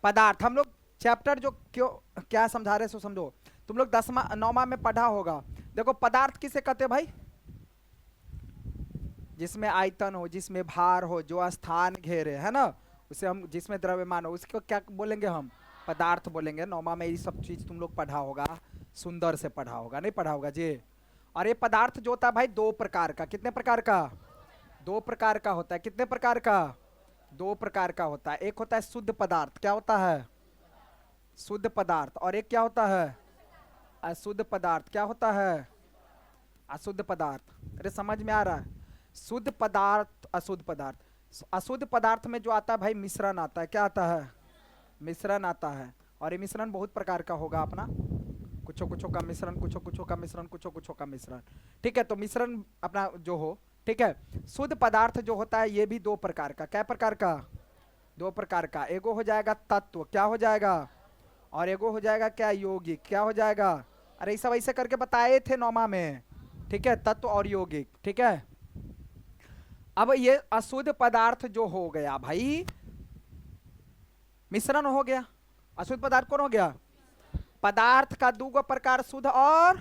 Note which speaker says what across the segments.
Speaker 1: पदार्थ। हम लोग चैप्टर जो क्यों क्या समझा रहे सो समझो। तुम लोग 10वीं 9वीं में पढ़ा होगा। देखो पदार्थ किसे कहते हैं भाई? जिसमें आयतन हो, जिसमें भार हो, जो स्थान घेरे, है ना, उसे हम, जिसमें द्रव्यमान हो, उसको क्या बोलेंगे हम? पदार्थ बोलेंगे। 9वीं में ये सब चीज तुम लोग पढ़ा होगा, सुंदर से पढ़ा होगा, नहीं पढ़ा होगा जी? और ये पदार्थ जो होता है भाई दो प्रकार का। कितने प्रकार का? दो प्रकार का होता है। कितने प्रकार का? दो प्रकार का होता है। एक होता है शुद्ध पदार्थ। क्या होता है? शुद्ध पदार्थ। और एक क्या होता है? अशुद्ध पदार्थ। क्या होता है? अशुद्ध पदार्थ। अरे समझ में आ रहा है? शुद्ध पदार्थ, अशुद्ध पदार्थ। अशुद्ध पदार्थ में जो आता है भाई मिश्रण आता है। क्या आता है? मिश्रण आता है। और ये मिश्रण बहुत प्रकार का होगा अपना, कुछो कुछो का मिश्रण, कुछो कुछो का मिश्रण, कुछो कुछो का मिश्रण। ठीक है, तो मिश्रण अपना जो हो, ठीक है। शुद्ध पदार्थ जो होता है ये भी दो प्रकार का। क्या प्रकार का? दो प्रकार का। एगो हो जाएगा तत्व। क्या हो जाएगा? और एगो हो जाएगा क्या? यौगिक। क्या हो जाएगा? अरे सब ऐसे करके बताए थे 9वीं में। ठीक है, तत्व और यौगिक। ठीक है, अब ये अशुद्ध पदार्थ जो हो गया भाई, मिश्रण हो गया। अशुद्ध पदार्थ कौन हो गया? पदार्थ का दो प्रकार, शुद्ध और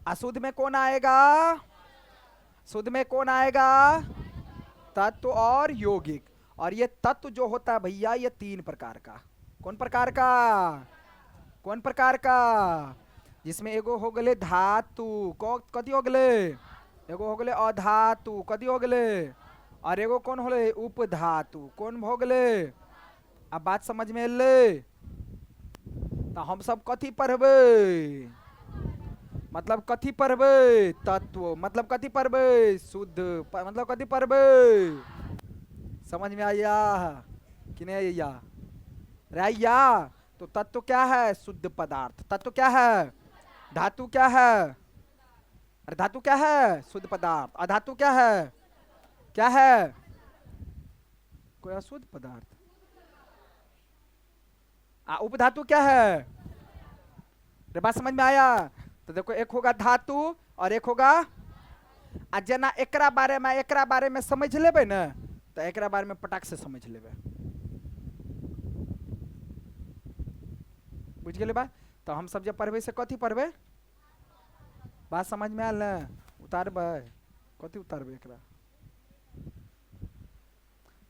Speaker 1: अशुद्ध में कौन आएगा? शुद्ध में कौन आएगा? तत्व और यौगिक। और ये तत्व जो होता है भैया ये तीन प्रकार का। कौन प्रकार का? कौन प्रकार का? जिसमें एगो हो गले धातु। कथी हो गले? एगो हो गले अधातु। कथी हो गले? और एगो कौन होले? उपधातु। कौन हो गले? अब बात समझ में ले? तो हम सब कथी पढ़बे? मतलब कथी पढ़बे? तत्व। मतलब कथी पढ़बे? शुद्ध। मतलब कथी पढ़बे? समझ में आया कि नहीं आया? रैया। तो तत्व क्या है? शुद्ध पदार्थ। तत्व क्या है? धातु क्या है? अरे धातु क्या है? शुद्ध पदार्थ। अधातु क्या है? क्या है? कोई अशुद्ध पदार्थ। उपधातु क्या है? रे बात समझ में आया? तो देखो एक होगा धातु और एक होगा, आ जना एकरा बारे में समझ लेबे ना, तो एकरा बारे में पटाक से समझ लेबे। बुझ गए बा? तो हम सब जब पढ़बे से कथी पढ़बे? बात समझ में आल ना? उतारबे कथी उतारबे एकरा?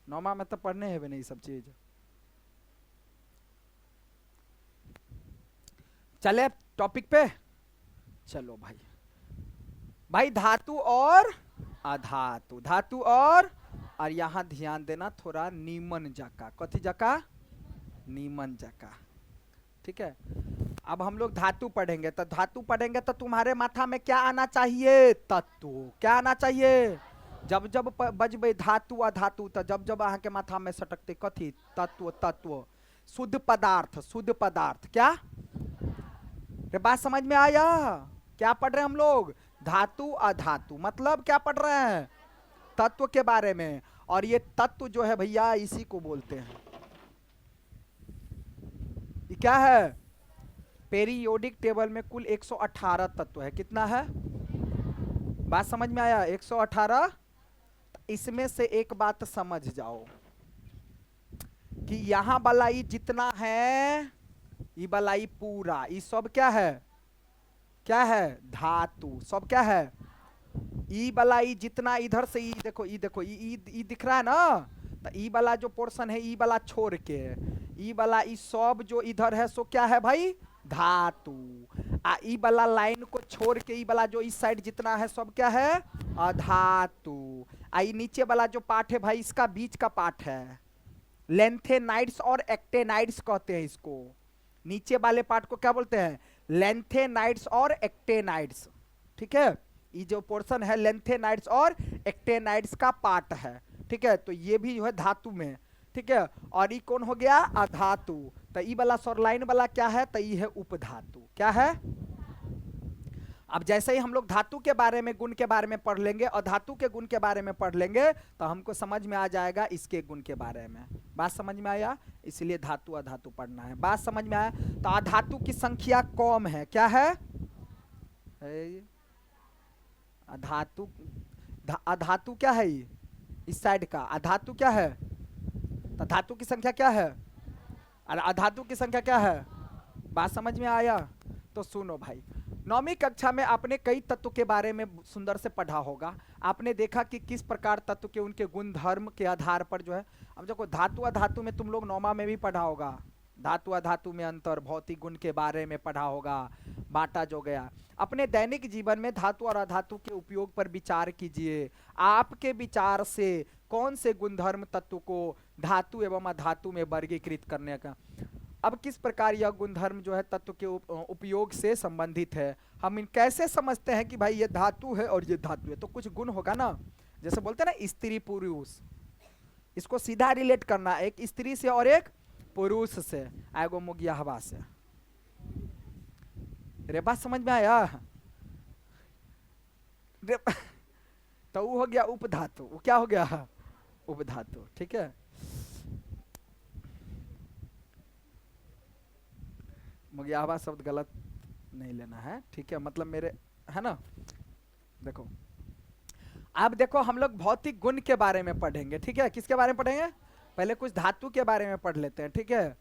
Speaker 1: 9वीं में तो पढ़ने हेबे नहीं सब चीज। चले टॉपिक पे। चलो भाई, भाई धातु और अधातु, धातु और यहां ध्यान देना थोड़ा नीमन जका। कथी जका? नीमन जका। ठीक है, अब हम लोग धातु पढ़ेंगे। तो धातु पढ़ेंगे तो तुम्हारे माथा में क्या आना चाहिए? तत्व। क्या आना चाहिए? जब जब बजबे धातु अधातु, तो जब जब अहाँ के माथा में सटकते कथी? तत्व। तत्व। शुद्ध पदार्थ। शुद्ध पदार्थ। क्या रे बात समझ में आया? क्या पढ़ रहे हैं हम लोग? धातु अधातु। मतलब क्या पढ़ रहे हैं? तत्व के बारे में। और ये तत्व जो है भैया इसी को बोलते हैं, ये क्या है? पेरियोडिक टेबल में कुल 118 तत्व है। कितना है? बात समझ में आया? 118। इसमें से एक बात समझ जाओ कि यहां वाला ये जितना है, ये वाला ये पूरा, ये सब क्या है? क्या है? धातु। सब क्या है? ई वाला ई जितना इधर से, ई देखो, ई देखो, ई दिख रहा है ना, तो ई वाला जो पोर्शन है, ई वाला छोड़ के ई वाला, ई सब जो इधर है सो क्या है भाई? धातु। ई वाला लाइन को छोड़ के ई वाला जो इस साइड जितना है सब क्या है? अधातु। ई नीचे वाला जो पार्ट है भाई, इसका बीच का पार्ट है, लेंथेनाइड्स और एक्टेनाइड्स कहते हैं इसको। नीचे वाले पार्ट को क्या बोलते हैं? लेंथेनाइड्स और एक्टेनाइड्स। ठीक है, ये जो पोर्शन है लेंथेनाइड्स और एक्टेनाइड्स का पार्ट है। ठीक है, तो ये भी जो है धातु में। ठीक है, और ये कौन हो गया? अधातु। तो ये वाला सरलाइन वाला क्या है? तो ये है उपधातु। क्या है? अब जैसे ही हम लोग धातु के बारे में, गुण के बारे में पढ़ लेंगे और धातु के गुण के बारे में पढ़ लेंगे, तो हमको समझ में आ जाएगा इसके गुण के बारे में। बात समझ में आया? इसलिए धातु अधातु पढ़ना है। बात समझ में आया? तो अधातु की संख्या कम है। क्या है? अधातु। अधातु क्या है? इस साइड का अधातु क्या है? तो धातु की संख्या क्या है? और अधातु की संख्या क्या है? बात समझ में आया? तो सुनो भाई, 9वीं कक्षा में आपने कई तत्व के बारे में सुंदर से पढ़ा होगा। आपने देखा कि किस प्रकार तत्व के उनके गुण धर्म के आधार पर जो है, अब देखो धातु अधातु में तुम लोग 9वा में भी पढ़ा होगा, धातु अधातु में अंतर, भौतिक गुण के बारे में पढ़ा होगा, बांटा जो गया। अपने दैनिक जीवन में धातु और अधातु के उपयोग पर विचार कीजिए। आपके विचार से कौन से गुणधर्म तत्व को धातु एवं अधातु में वर्गीकृत करने का, अब किस प्रकार यह गुणधर्म जो है तत्व के उपयोग से संबंधित है, हम इन कैसे समझते हैं कि भाई ये धातु है और ये धातु है, तो कुछ गुण होगा ना। जैसे बोलते हैं ना स्त्री पुरुष, इसको सीधा रिलेट करना, एक स्त्री से और एक पुरुष से, आएगो मुगिया हवा से। रे बात समझ में आया? तो वो हो गया उपधातु, वो क्या हो गया? उपधातु। ठीक है, मुगियावा शब्द गलत नहीं लेना है, ठीक है, मतलब मेरे, है ना। देखो अब देखो हम लोग भौतिक गुण के बारे में पढ़ेंगे, ठीक है। किसके बारे में पढ़ेंगे? पहले कुछ धातु के बारे में पढ़ लेते हैं, ठीक है।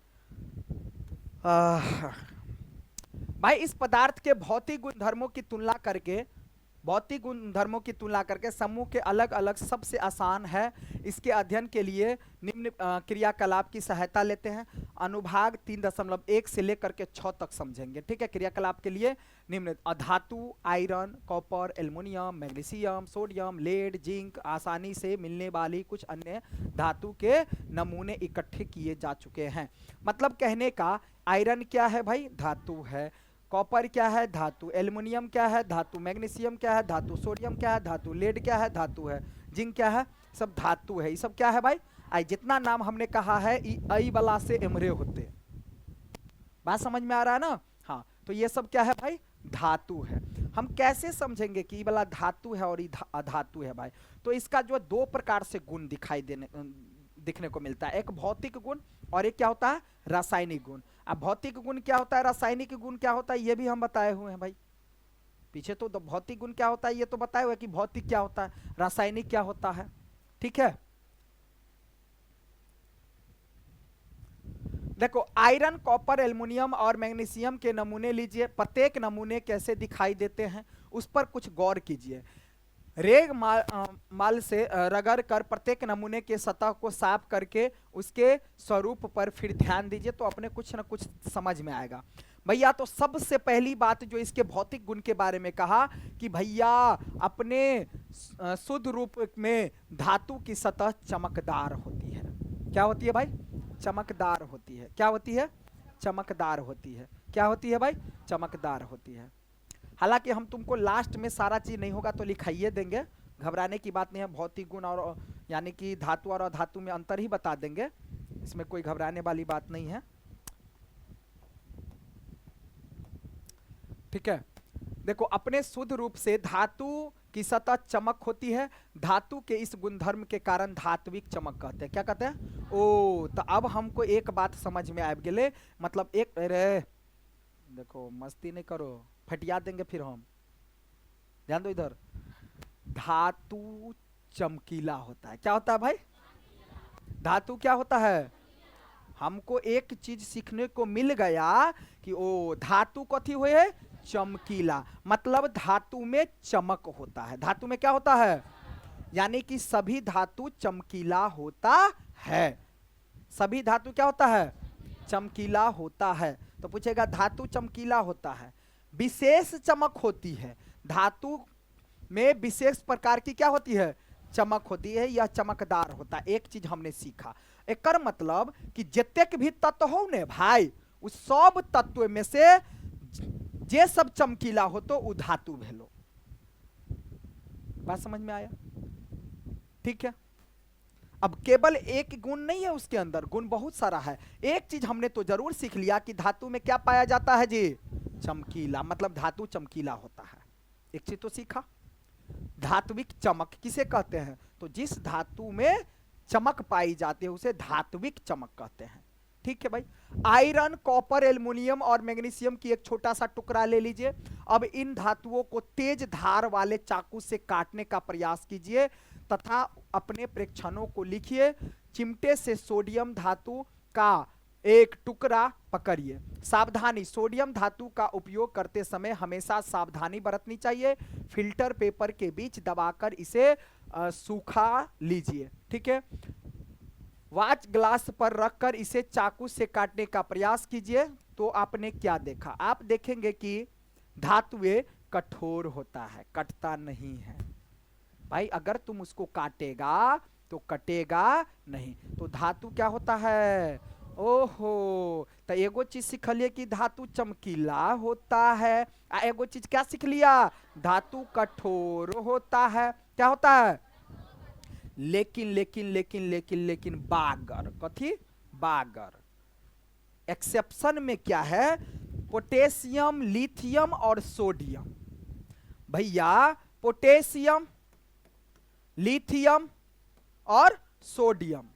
Speaker 1: भाई इस पदार्थ के भौतिक गुण धर्मों की तुलना करके, भौतिक गुण धर्मों की तुलना करके समूह के अलग अलग सबसे आसान है। इसके अध्ययन के लिए निम्न क्रियाकलाप की सहायता लेते हैं। अनुभाग 3.1 से लेकर के 6 तक समझेंगे, ठीक है। क्रियाकलाप के लिए निम्न धातु, iron, copper, aluminium, magnesium, sodium, lead, zinc, आसानी से मिलने वाली कुछ अन्य धातु के नमूने इकट्ठे किए जा चुके हैं। मतलब कहने का, आयरन क्या है भाई? धातु है। कॉपर क्या है? धातु। एल्युमिनियम क्या है? धातु। मैग्नीशियम क्या है? धातु। सोडियम क्या है? धातु। लेड क्या है? धातु है। जिंक क्या है? सब धातु है। ये सब क्या है भाई? आई जितना नाम हमने कहा है आई वाला से एमरे होते, बात समझ में आ रहा है ना? हाँ, तो ये सब क्या है भाई? धातु है। हम कैसे समझेंगे कि ये वाला धातु है और ये अधातु है भाई? तो इसका जो 2 प्रकार से गुण दिखने को मिलता है, एक भौतिक गुण और एक क्या होता है? रासायनिक गुण। अब भौतिक गुण क्या होता है, रासायनिक गुण क्या होता है, ये भी हम बताए हुए हैं भाई पीछे। तो भौतिक गुण क्या होता है ये तो बताए हुए कि भौतिक क्या होता है, रासायनिक क्या होता है, ठीक है। देखो आयरन, कॉपर, एल्युमिनियम और मैग्नीशियम के नमूने लीजिए। प्रत्येक नमूने कैसे दिखाई देते हैं उस पर कुछ गौर कीजिए। रेग माल से रगड़ कर प्रत्येक नमूने के सतह को साफ करके उसके स्वरूप पर फिर ध्यान दीजिए, तो अपने कुछ ना कुछ समझ में आएगा भैया। तो सबसे पहली बात जो इसके भौतिक गुण के बारे में कहा कि भैया अपने शुद्ध रूप में धातु की सतह चमकदार होती है। क्या होती है भाई? चमकदार होती है। क्या होती है? चमकदार होती है। क्या होती है भाई? चमकदार होती है। हालांकि हम तुमको लास्ट में सारा चीज नहीं होगा तो लिखाइए देंगे, घबराने की बात नहीं है। भौतिक गुण और यानी कि धातु और अधातु में अंतर ही बता देंगे, इसमें कोई घबराने वाली बात नहीं है, ठीक है। देखो अपने शुद्ध रूप से धातु की सतह चमक होती है। धातु के इस गुणधर्म के कारण धात्विक चमक कहते हैं। क्या कहते हैं? ओ, तो अब हमको एक बात समझ में आ गए, मतलब एक, अरे देखो मस्ती नहीं करो, फटिया देंगे फिर हम, ध्यान दो इधर। धातु चमकीला होता है। क्या होता है भाई? धातु क्या होता है? हमको एक चीज सीखने को मिल गया कि ओ धातु कथी हुए? चमकीला, मतलब धातु में चमक होता है। धातु में क्या होता है? यानी कि सभी धातु चमकीला होता है। सभी धातु क्या होता है? चमकीला होता है। तो पूछेगा धातु चमकीला होता है, विशेष चमक होती है। धातु में विशेष प्रकार की क्या होती है? चमक होती है, यह चमकदार होता है। एक चीज हमने सीखा, एक मतलब कि जतेक भी तत्व हो ने भाई, उस सब तत्व में से जे सब चमकीला हो तो वो धातु भेलो। बात समझ में आया? ठीक है। अब केवल एक गुण नहीं है उसके अंदर, गुण बहुत सारा है। एक चीज हमने तो जरूर सीख लिया कि धातु में क्या पाया जाता है जी? चमकीला, मतलब धातु चमकीला होता है। एक चीज तो सीखा। धात्विक चमक किसे कहते हैं? तो जिस धातु में चमक पाई जाती है उसे धात्विक चमक कहते हैं, ठीक है भाई। आयरन, कॉपर, एल्युमिनियम और मैग्नीशियम की एक छोटा सा टुकड़ा ले लीजिए। अब इन धातुओं को तेज धार वाले चाकू से काटने का प्रयास कीजिए तथा अपने प्रेक्षणों को लिखिए। चिमटे से सोडियम धातु का एक टुकड़ा पकड़िए। सावधानी, सोडियम धातु का उपयोग करते समय हमेशा सावधानी बरतनी चाहिए। फिल्टर पेपर के बीच दबाकर इसे सूखा लीजिए, ठीक है। वाच ग्लास पर रखकर इसे चाकू से काटने का प्रयास कीजिए। तो आपने क्या देखा? आप देखेंगे कि धातुएं कठोर होता है, कटता नहीं है। भाई अगर तुम उसको काटेगा तो कटेगा नहीं। तो धातु क्या होता है? ओहो, तो एगो चीज सीख लिया कि धातु चमकीला होता है, एगो चीज क्या सीख लिया? धातु कठोर होता है। क्या होता है? लेकिन लेकिन लेकिन लेकिन लेकिन बागर, कथी? बागर। एक्सेप्शन में क्या है? पोटेशियम, लिथियम और सोडियम। भैया पोटेशियम, लिथियम और सोडियम,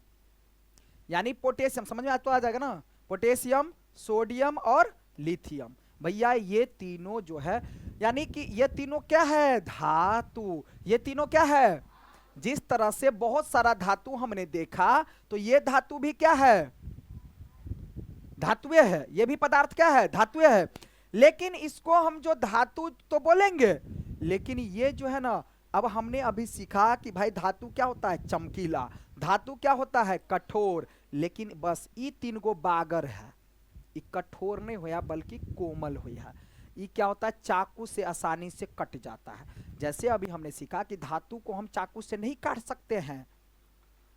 Speaker 1: यानी पोटेशियम, समझ में तो आ जाएगा ना? पोटेशियम, सोडियम और लिथियम, भैया ये तीनों जो है, यानी कि ये तीनों क्या है? धातु। ये तीनों क्या है? जिस तरह से बहुत सारा धातु हमने देखा, तो ये धातु भी क्या है? धातुएं है। ये भी पदार्थ क्या है? धातुएं है। लेकिन इसको हम जो धातु तो बोलेंगे, लेकिन ये जो है ना, अब हमने अभी सीखा कि भाई धातु क्या होता है? चमकीला। धातु क्या होता है? कठोर। लेकिन बस ये तीन गो बागर है, ये कठोर नहीं होया बल्कि कोमल होया। ये क्या होता है? चाकू से आसानी से कट जाता है। जैसे अभी हमने सीखा कि धातु को हम चाकू से नहीं काट सकते हैं,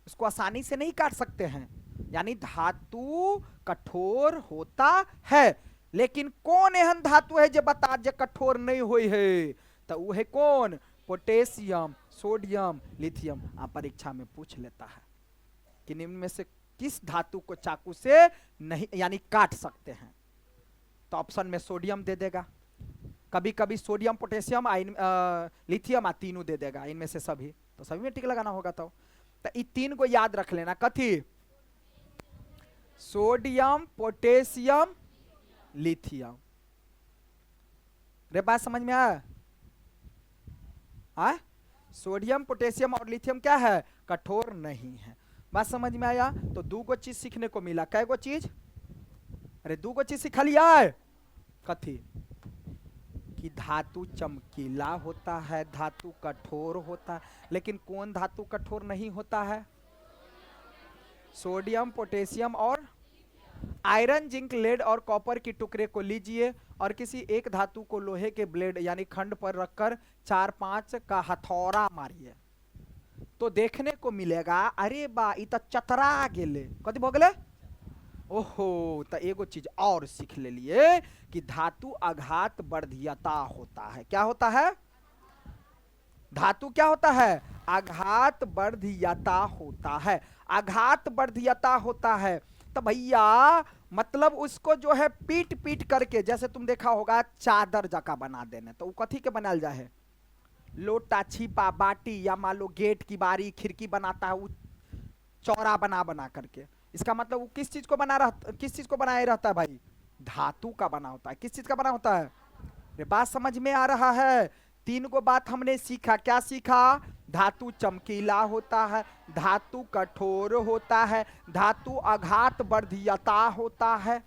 Speaker 1: इसको आसानी से नहीं काट सकते हैं, यानी धातु कठोर होता है। लेकिन कौन एहन धातु है जो बता जे कठोर नहीं होई है? तो वो है कौन? Potassium, sodium, lithium. आप परीक्षा में पूछ लेता है कि निम्न में से किस धातु को चाकू से नहीं यानी काट सकते हैं? तो ऑप्शन में सोडियम दे देगा, कभी कभी सोडियम, पोटेशियम, लिथियम, तीनों दे देगा, इनमें से सभी। तो सभी में टिक लगाना होगा। तो ये तीन को याद रख लेना। कथी? Sodium, potassium, lithium. रे बात समझ में आया? सोडियम, पोटेशियम और लिथियम क्या है? कठोर नहीं है। बात समझ में आया? तो दो गो चीज सीखने को मिला। कै गो चीज? अरे दो गो चीज सिखा लिया है। कथी? कि धातु चमकीला होता है, धातु कठोर होता है। लेकिन कौन धातु कठोर नहीं होता है? सोडियम, पोटेशियम और आयरन, जिंक, लेड और कॉपर के टुकड़े को लीजिए और किसी एक धातु को लोहे के ब्लेड यानी खंड पर रखकर 4-5 का हथौड़ा मारिए, तो देखने को मिलेगा अरे बा इ त चतरा गेले। कथी भ गेले? ओहो, तो एगो चीज और सीख ले लिए कि धातु आघात वर्धीयता होता है। क्या होता है? धातु क्या होता है? आघात वर्धीयता होता है। आघात वर्धीयता होता है। तो भैया मतलब उसको जो है पीट पीट करके, जैसे तुम देखा होगा चादर जका बना देने, तो वो कथी के बनाल जाए है? लोटा, छिपा, बाटी, या मान लो गेट की बारी, खिड़की बनाता है वो चौड़ा बना बना करके। इसका मतलब वो किस चीज को किस चीज को बनाए रहता है भाई? धातु का बना होता है। किस चीज का बना होता है? ये बात समझ में आ रहा है? तीन को बात हमने सीखा। क्या सीखा? धातु चमकीला होता है, धातु कठोर होता है, धातु आघात वर्धीयता होता है।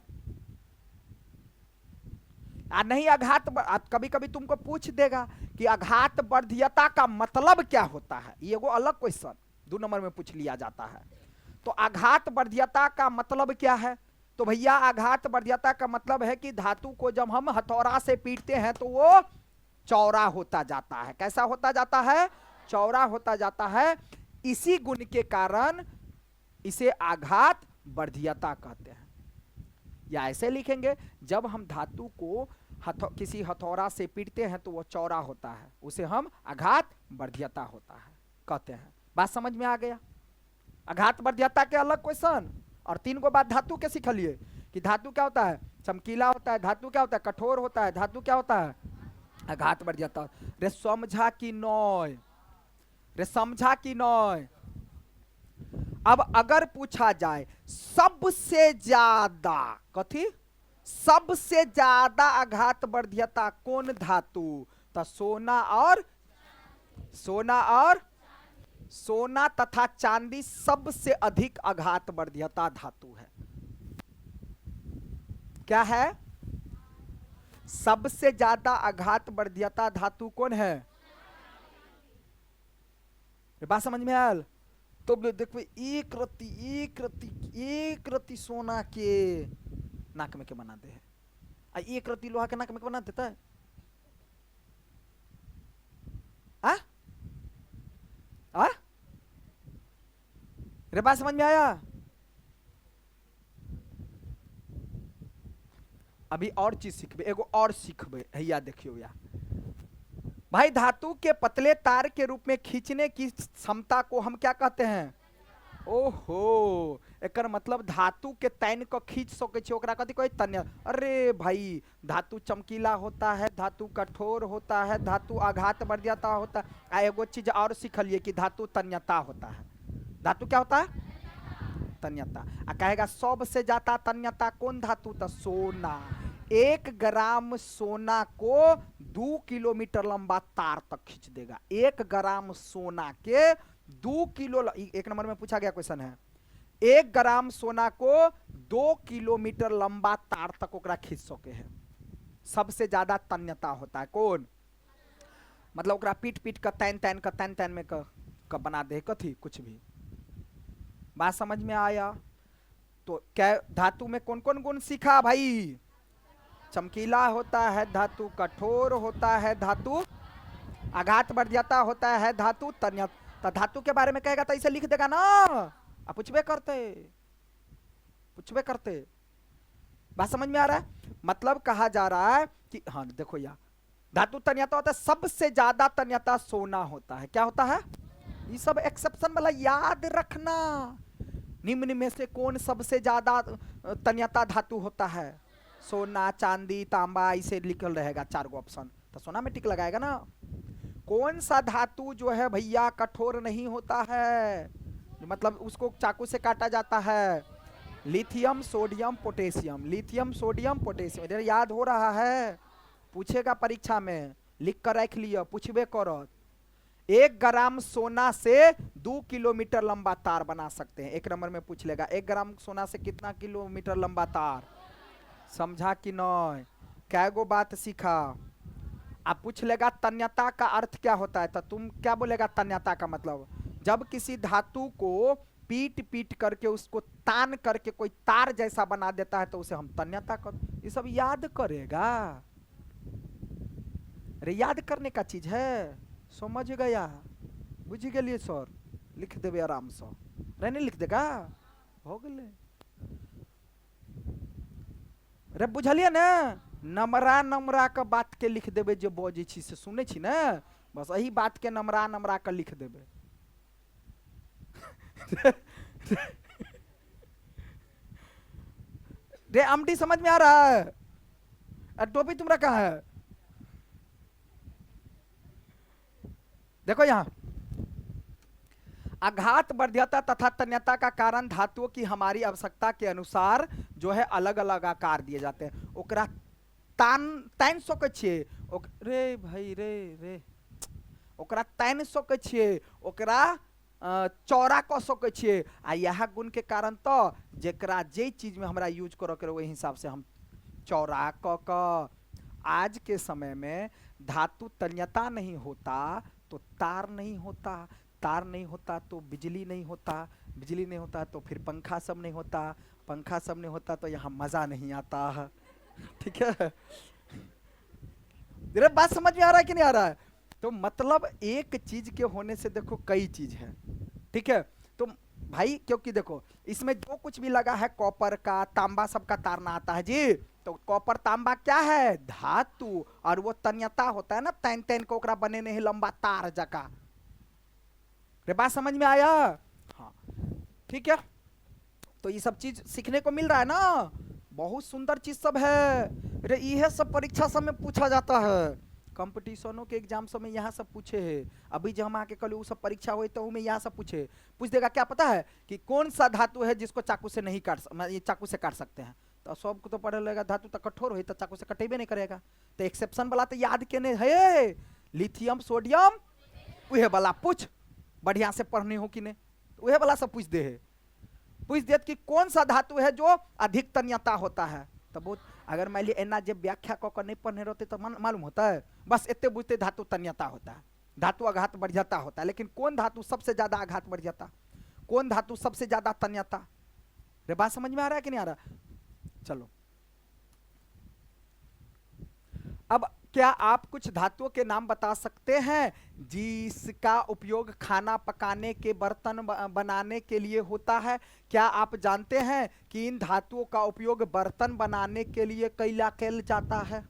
Speaker 1: नहीं आघात, कभी कभी तुमको पूछ देगा कि आघात वर्धीयता का मतलब क्या होता है। ये वो अलग क्वेश्चन 2 नंबर में पूछ लिया जाता है। तो आघात वर्धीयता का मतलब क्या है? तो भैया आघात वर्धीयता का मतलब है कि धातु को जब हम हथौड़ा से पीटते हैं तो वो चौड़ा होता जाता है। कैसा होता जाता है? चौड़ा होता जाता है। इसी गुण के कारण इसे आघात वर्धीयता कहते हैं। या ऐसे लिखेंगे, जब हम धातु को किसी हथौड़ा से पीटते हैं तो वो चौड़ा होता है, उसे हम आघात वर्धीयता होता है कहते हैं। बात समझ में आ गया? आघात वर्धीयता के अलग क्वेश्चन और 3 को बात धातु के सीखलिए कि धातु क्या होता है? चमकीला होता है। धातु क्या होता है? कठोर होता है। धातु क्या होता है? आघात वर्धीयता। रे समझा कि नय? रे समझा कि नय? अब अगर पूछा जाए सबसे ज्यादा, कथी? सबसे ज्यादा आघात वर्धीयता कौन धातु? तो सोना तथा चांदी सबसे अधिक आघात वर्धीयता धातु है। क्या है? सबसे ज्यादा आघात वर्ध्यता धातु कौन है? ये बात समझ में आयल? तो देखो एक रति सोना के नाक में के बना दे है, एक रति लोहा के नाक में के बना देता है? आ? आ? रे बात समझ में आया? अभी और चीज सीखबे, एगो और सीखबे, हैया देखियो या भाई, धातु के पतले तार के रूप में खींचने की क्षमता को हम क्या कहते हैं? ओहो, एकर मतलब धातु के तैन को खींच सके छे, ओकरा कथि कहै? तन्य। अरे भाई, धातु चमकीला होता है, धातु कठोर होता है, धातु आघात वर्ध्यता होता है। आ एगो चीज और सीखलिए कि धातु तन्यता होता है। धातु क्या होता है? तन्यता। आ कहेगा सबसे ज्यादा तन्यता कौन धातु? तो सोना। 1 ग्राम सोना को 2 किलोमीटर लंबा तार तक खींच देगा। 1 ग्राम सोना के 2 किलो, 1 नंबर में पूछा गया क्वेश्चन है, 1 ग्राम सोना को 2 किलोमीटर लंबा तार तक ओकरा खींच सके है। सबसे ज्यादा तन्यता होता है कौन? मतलब ओकरा पीट पीट का तैन में का बना दे कथी कुछ भी। बात समझ में आया? तो क्या धातु में कौन कौन गुण सीखा भाई? चमकीला होता है धातु, कठोर होता है धातु, आघात वर्ध्यता होता है धातु, तन्यता। धातु के बारे में कहेगा तो इसे लिख देगा ना, आप पूछबे करते। बात समझ में आ रहा है? मतलब कहा जा रहा है कि हाँ देखो यार, धातु तन्यता होता है, सबसे ज्यादा तन्यता सोना होता है। क्या होता है? ये सब एक्सेप्शन वाला याद रखना। निम्न में से कौन सबसे ज्यादा तन्यता धातु होता है? सोना, चांदी, तांबा, इसे लिखल रहेगा 4 गो ऑप्शन, तो सोना में टिक लगाएगा ना। कौन सा धातु जो है भैया कठोर नहीं होता है, मतलब उसको चाकू से काटा जाता है? Lithium, sodium, potassium. Lithium, sodium, potassium. इधर याद हो रहा है? पूछेगा परीक्षा में, लिख कर रख लिया, पूछबे करत। 1 ग्राम सोना से 2 किलोमीटर लंबा तार बना सकते हैं। 1 नंबर में पूछ लेगा 1 ग्राम सोना से कितना किलोमीटर लंबा तार। समझा कि नहीं? क्या गो बात सीखा? आप पूछ लेगा तन्यता का अर्थ क्या होता है, तो तुम क्या बोलेगा? तन्यता का मतलब जब किसी धातु को पीट पीट करके उसको तान करके कोई तार जैसा बना देता है तो उसे हम तन्यता कर। ये सब याद करेगा। अरे याद करने का चीज है, समझ गया? बुझ गए सर? लिख देवे आराम से, रहने लिख देगा, हो गए। रे बुझलिए ना? नमरा का बात के लिख देवे, जो बजे छी से सुने छी ना, बस यही बात के नमरा का लिख देवे। रे अमटी समझ में आ रहा है? टोपी तुम्हारा कहाँ है? देखो यहां, आघात वर्ध्यता तथा तन्यता का कारण धातुओं की हमारी आवश्यकता के अनुसार जो है अलग अलग आकार दिए जाते हैं। ओकरा तान सके छिए, रे भाई रे ओकरा तान सके छिए, ओकरा चौड़ा क सके छिए। आ यह गुण के कारण तो जेकरा जे चीज में हमरा यूज करो के वही हिसाब से हम चौड़ा क। आज के समय में धातु तन्यता नहीं होता तो तार नहीं होता, तार नहीं होता तो बिजली नहीं होता, बिजली नहीं होता तो फिर पंखा सब नहीं होता, पंखा सब नहीं होता तो यहाँ मजा नहीं आता। ठीक है? मेरे बात समझ में आ रहा है कि नहीं आ रहा है? तो मतलब एक चीज के होने से देखो कई चीज है। ठीक है? तो भाई क्योंकि देखो इसमें जो कुछ भी लगा है कॉपर का, तांबा सबका तारना आता है जी। तो कॉपर तांबा क्या है? धातु। और वो तन्यता होता है ना, तैन को ओकरा बने नहीं लंबा तार जका। रे बात समझ में आया? हाँ ठीक है। तो ये सब चीज सीखने को मिल रहा है ना, बहुत सुंदर चीज सब है। रे यह सब परीक्षा सब में पूछा जाता है, कंपटीशनों के एग्जाम सब में यहाँ सब पूछे है। अभी जो हम आके कल वो सब परीक्षा हुई तो में यहाँ सब पूछ देगा। क्या पता है कि कौन सा धातु है जिसको चाकू से नहीं चाकू से काट सकते हैं? तो सबको तो पढ़े लगेगा धातु तो कठोर हो तो चाकू से कटेबे नहीं करेगा। तो एक्सेप्शन वाला तो याद के नहीं है, लिथियम, सोडियम, वह वाला पूछ, बढ़िया से पढ़ने हो कि नहीं, वह वाला सब पूछ दे कि कौन सा धातु है जो अधिक तन्यता होता है। तो बहुत अगर मान लिया एना जब व्याख्या क नहीं पढ़ने रहते तो मालूम होता है, बस इतने बुझते धातु तन्यता होता है, धातु आघात बढ़ जाता होता है। लेकिन कौन धातु सबसे ज्यादा आघात बढ़ जाता, कौन धातु सबसे ज्यादा तन्यता? रे बात समझ में आ रहा है कि नहीं आ रहा? चलो अब क्या आप कुछ धातुओं के नाम बता सकते हैं जिसका उपयोग खाना पकाने के बर्तन बनाने के लिए होता है? क्या आप जानते हैं कि इन धातुओं का उपयोग बर्तन बनाने के लिए कैला कैल जाता है?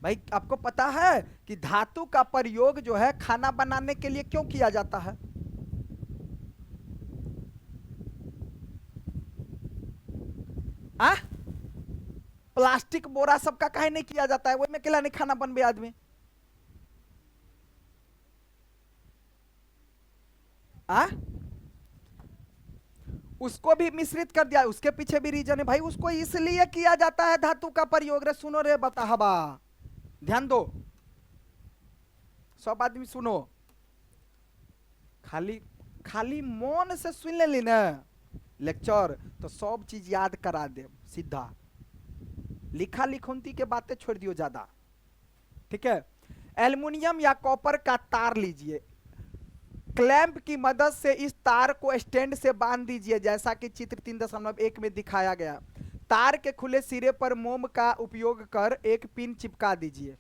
Speaker 1: भाई आपको पता है कि धातु का प्रयोग जो है खाना बनाने के लिए क्यों किया जाता है? आ? प्लास्टिक बोरा सबका काहे नहीं किया जाता है? वही में केला नहीं खाना बनबे आदमी। आ? उसको भी मिश्रित कर दिया, उसके पीछे भी रीजन है भाई। उसको इसलिए किया जाता है धातु का प्रयोग। रे सुनो रे बता हवा, ध्यान दो सब आदमी सुनो, खाली खाली मन से सुन ले ना लेक्चर तो सब चीज याद करा दे सीधा। लिखा लिखुनती के बातें छोड़ दियो ज्यादा, ठीक है? एल्युमिनियम या कॉपर का तार लीजिए, क्लैंप की मदद से इस तार को स्टैंड से बांध दीजिए जैसा कि चित्र 3.1 में दिखाया गया। तार के खुले सिरे पर मोम का उपयोग कर एक पिन चिपका दीजिए।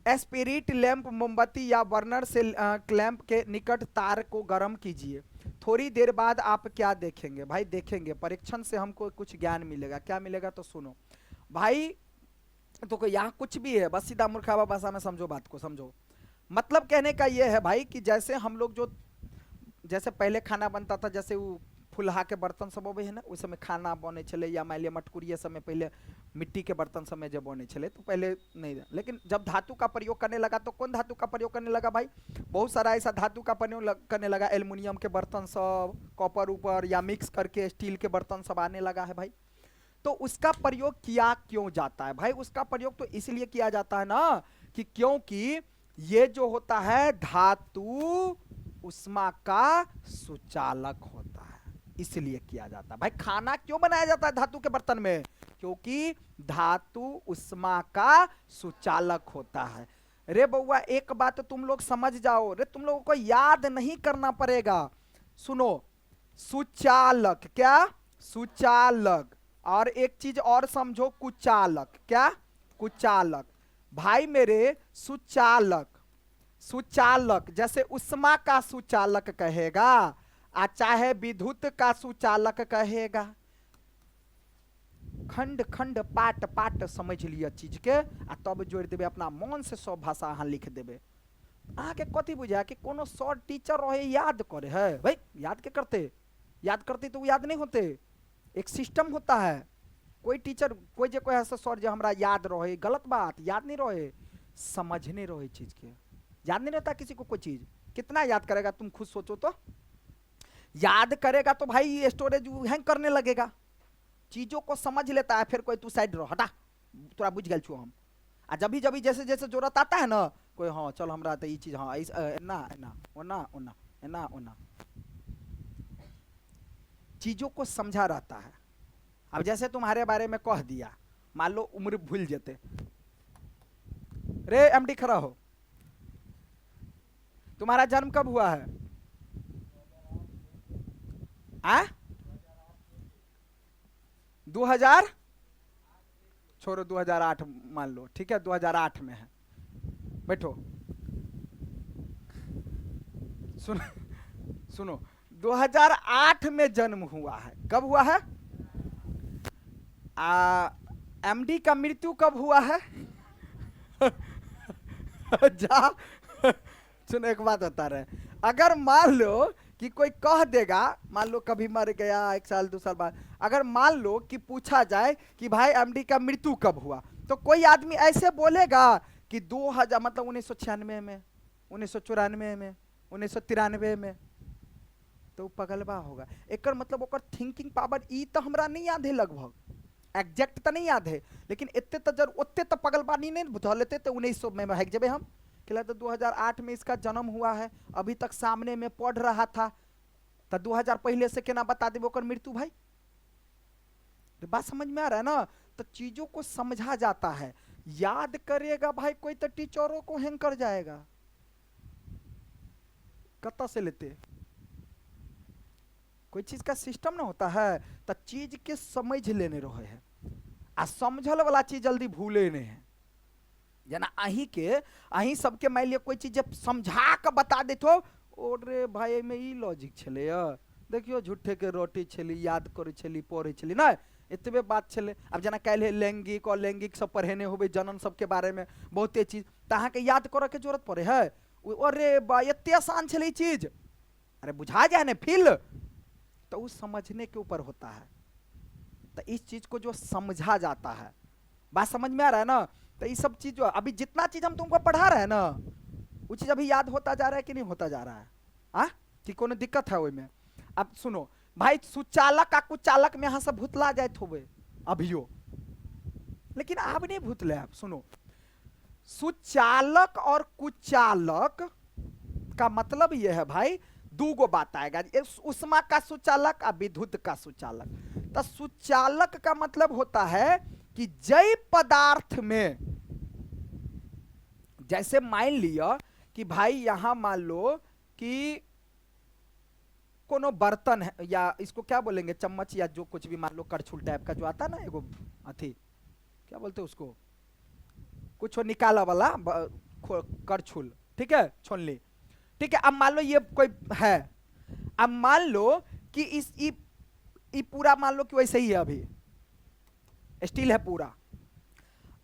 Speaker 1: स्पिरिट लैंप मोमबत्ती या बर्नर से क्लैंप के निकट तार को गर्म कीजिए। थोड़ी देर बाद आप क्या देखेंगे? भाई देखेंगे, परीक्षण से हमको कुछ ज्ञान मिलेगा। क्या मिलेगा तो सुनो भाई। तो यहाँ कुछ भी है, बस सीधा मूर्खावा भाषा में समझो बात को, समझो। मतलब कहने का ये है भाई कि जैसे हम लोग जो जैसे पहले खाना बनता था, जैसे वो फुलहा के बर्तन सब है ना, उस समय खाना बने चले, या मान लिया मटकुरिया समय पहले मिट्टी के बर्तन समय जब बने चले तो पहले नहीं था। लेकिन जब धातु का प्रयोग करने लगा तो कौन धातु का प्रयोग करने लगा भाई? बहुत सारा ऐसा धातु का प्रयोग करने लगा। एल्युमिनियम के बर्तन सब, कॉपर ऊपर या मिक्स करके स्टील के बर्तन सब आने लगा है भाई। तो उसका प्रयोग किया क्यों जाता है भाई? उसका प्रयोग तो इसलिए किया जाता है ना कि क्योंकि ये जो होता है धातु उष्मा का सुचालक होता है, इसलिए किया जाता है भाई। खाना क्यों बनाया जाता है धातु के बर्तन में? क्योंकि धातु उष्मा का सुचालक होता है। रे बउआ एक बात तुम लोग समझ जाओ, रे तुम लोगों को याद नहीं करना पड़ेगा। सुनो, सुचालक, क्या? सुचालक। और एक चीज और समझो, कुचालक। क्या? कुचालक। भाई मेरे सुचालक, सुचालक जैसे उष्मा का सुचालक कहेगा, आ चाहे विद्युत का सुचालक कहेगा। खंड खंड पाट पाट समझ लिया चीज के, आ तब जोड़ देवे अपना मन से सब भाषा अहाँ लिख देवे। के कथी बुझा कि कोनो सर टीचर रहे याद करे है भाई? याद के करते? याद करते तो याद नहीं होते। एक सिस्टम होता है। कोई टीचर कोई जो कोई ऐसा सर जो हमरा याद रहे, गलत बात, याद नहीं रहे, समझने रहे चीज के। याद नहीं रहता किसी को कोई चीज, कितना याद करेगा तुम खुद सोचो तो। याद करेगा तो भाई स्टोरेज हैंग करने लगेगा। चीजों को समझ लेता है, फिर कोई तू साइड रहो, हटा तोरा बुझ गल छो हम। आ जब भी जैसे जैसे जरूरत आता है ना, कोई हाँ चल हमरा तो ये चीज, हाँ ना ना ओना ओना ना ओना, चीजों को समझा रहता है। अब जैसे तुम्हारे बारे में कह दिया, मान लो उम्र भूल जाते, रे एमडी खड़ा हो, तुम्हारा जन्म कब हुआ है? आ 2000 छोड़ो 2008 मान लो, ठीक है 2008 में है। बैठो सुनो सुनो, 2008 में जन्म हुआ है। कब हुआ है? एमडी का मृत्यु कब हुआ है? जा सुनो एक बात बता रहे, अगर मान लो कि कोई कह देगा, मान लो कभी मर गया 1 साल 2 साल बाद, अगर मान लो कि पूछा जाए कि भाई एमडी का मृत्यु कब हुआ, तो कोई आदमी ऐसे बोलेगा कि 2000 मतलब 1996 में, 1994 में, 1993 में, तो पगलबा होगा। एक मतलब ओकर थिंकिंग पावर ई तो हमरा नहीं याद है, लगभग एग्जैक्ट तो नहीं याद है, लेकिन इतने तो जरूर उतने तो पगलबानी नहीं बुझा लेते। तो 1900 में है जब हम कहला, तो 2008 में इसका जन्म हुआ है, अभी तक सामने में पढ़ रहा था, तो 2000 पहले से केना बता देबो ओकर मृत्यु भाई? तो बात समझ में आ रहा है ना। तो चीजों को समझा जाता है, याद करेगा भाई कोई तो टीचरों को हैंग कर जाएगा, कत्ता से लेते कोई चीज का सिस्टम ना होता है, तो चीज के समझ लेने रहे है, आ समझल वाला चीज जल्दी भूले नहीं है। जना अही सबके मान लिया कोई चीज जब समझा के बता देतो, ओरे भाई में ई लॉजिक छले, देखियो झूठे के रोटी छली, याद करे छली, पढ़े छली ना, इतने बात छले। अब जना कल लैंगिक और लैंगिक सब पढ़ेने होबे, जनन सबके बारे में बहुते चीज, तहाँ के याद करे के जरूरत पड़े है। अरे बा इतने आसान छले चीज, अरे बुझा जाए ना फील, तो उस समझने के ऊपर होता है। तो इस चीज को जो समझा जाता है, बात समझ में आ रहा है ना। तो ये सब चीज जो अभी जितना चीज हम तुमको पढ़ा रहे हैं ना, वो चीज अभी याद होता जा रहा है कि नहीं होता जा रहा है, आ? कि कोनो दिक्कत है में। अब सुनो भाई, सुचालक का कुचालक में यहाँ से भूतला जाए थोबे अभियो, लेकिन आप नहीं भूतले। आप सुनो, सुचालक और कुचालक का मतलब यह है भाई, दो गो बात आएगा, उष्मा का सुचालक और विद्युत का सुचालक। तो सुचालक का मतलब होता है कि जय पदार्थ में, जैसे मान लिया कि भाई यहां मान लो कि कोनो बर्तन है, या इसको क्या बोलेंगे, चम्मच या जो कुछ भी, मान लो करछुल टाइप का जो आता ना, एगो अथी क्या बोलते हैं उसको, कुछ निकाला वाला करछुल, ठीक है, छोलनी, ठीक है। अब मान लो ये कोई है, अब मान लो कि इस पूरा मान लो कि वैसे ही है, अभी स्टील है पूरा।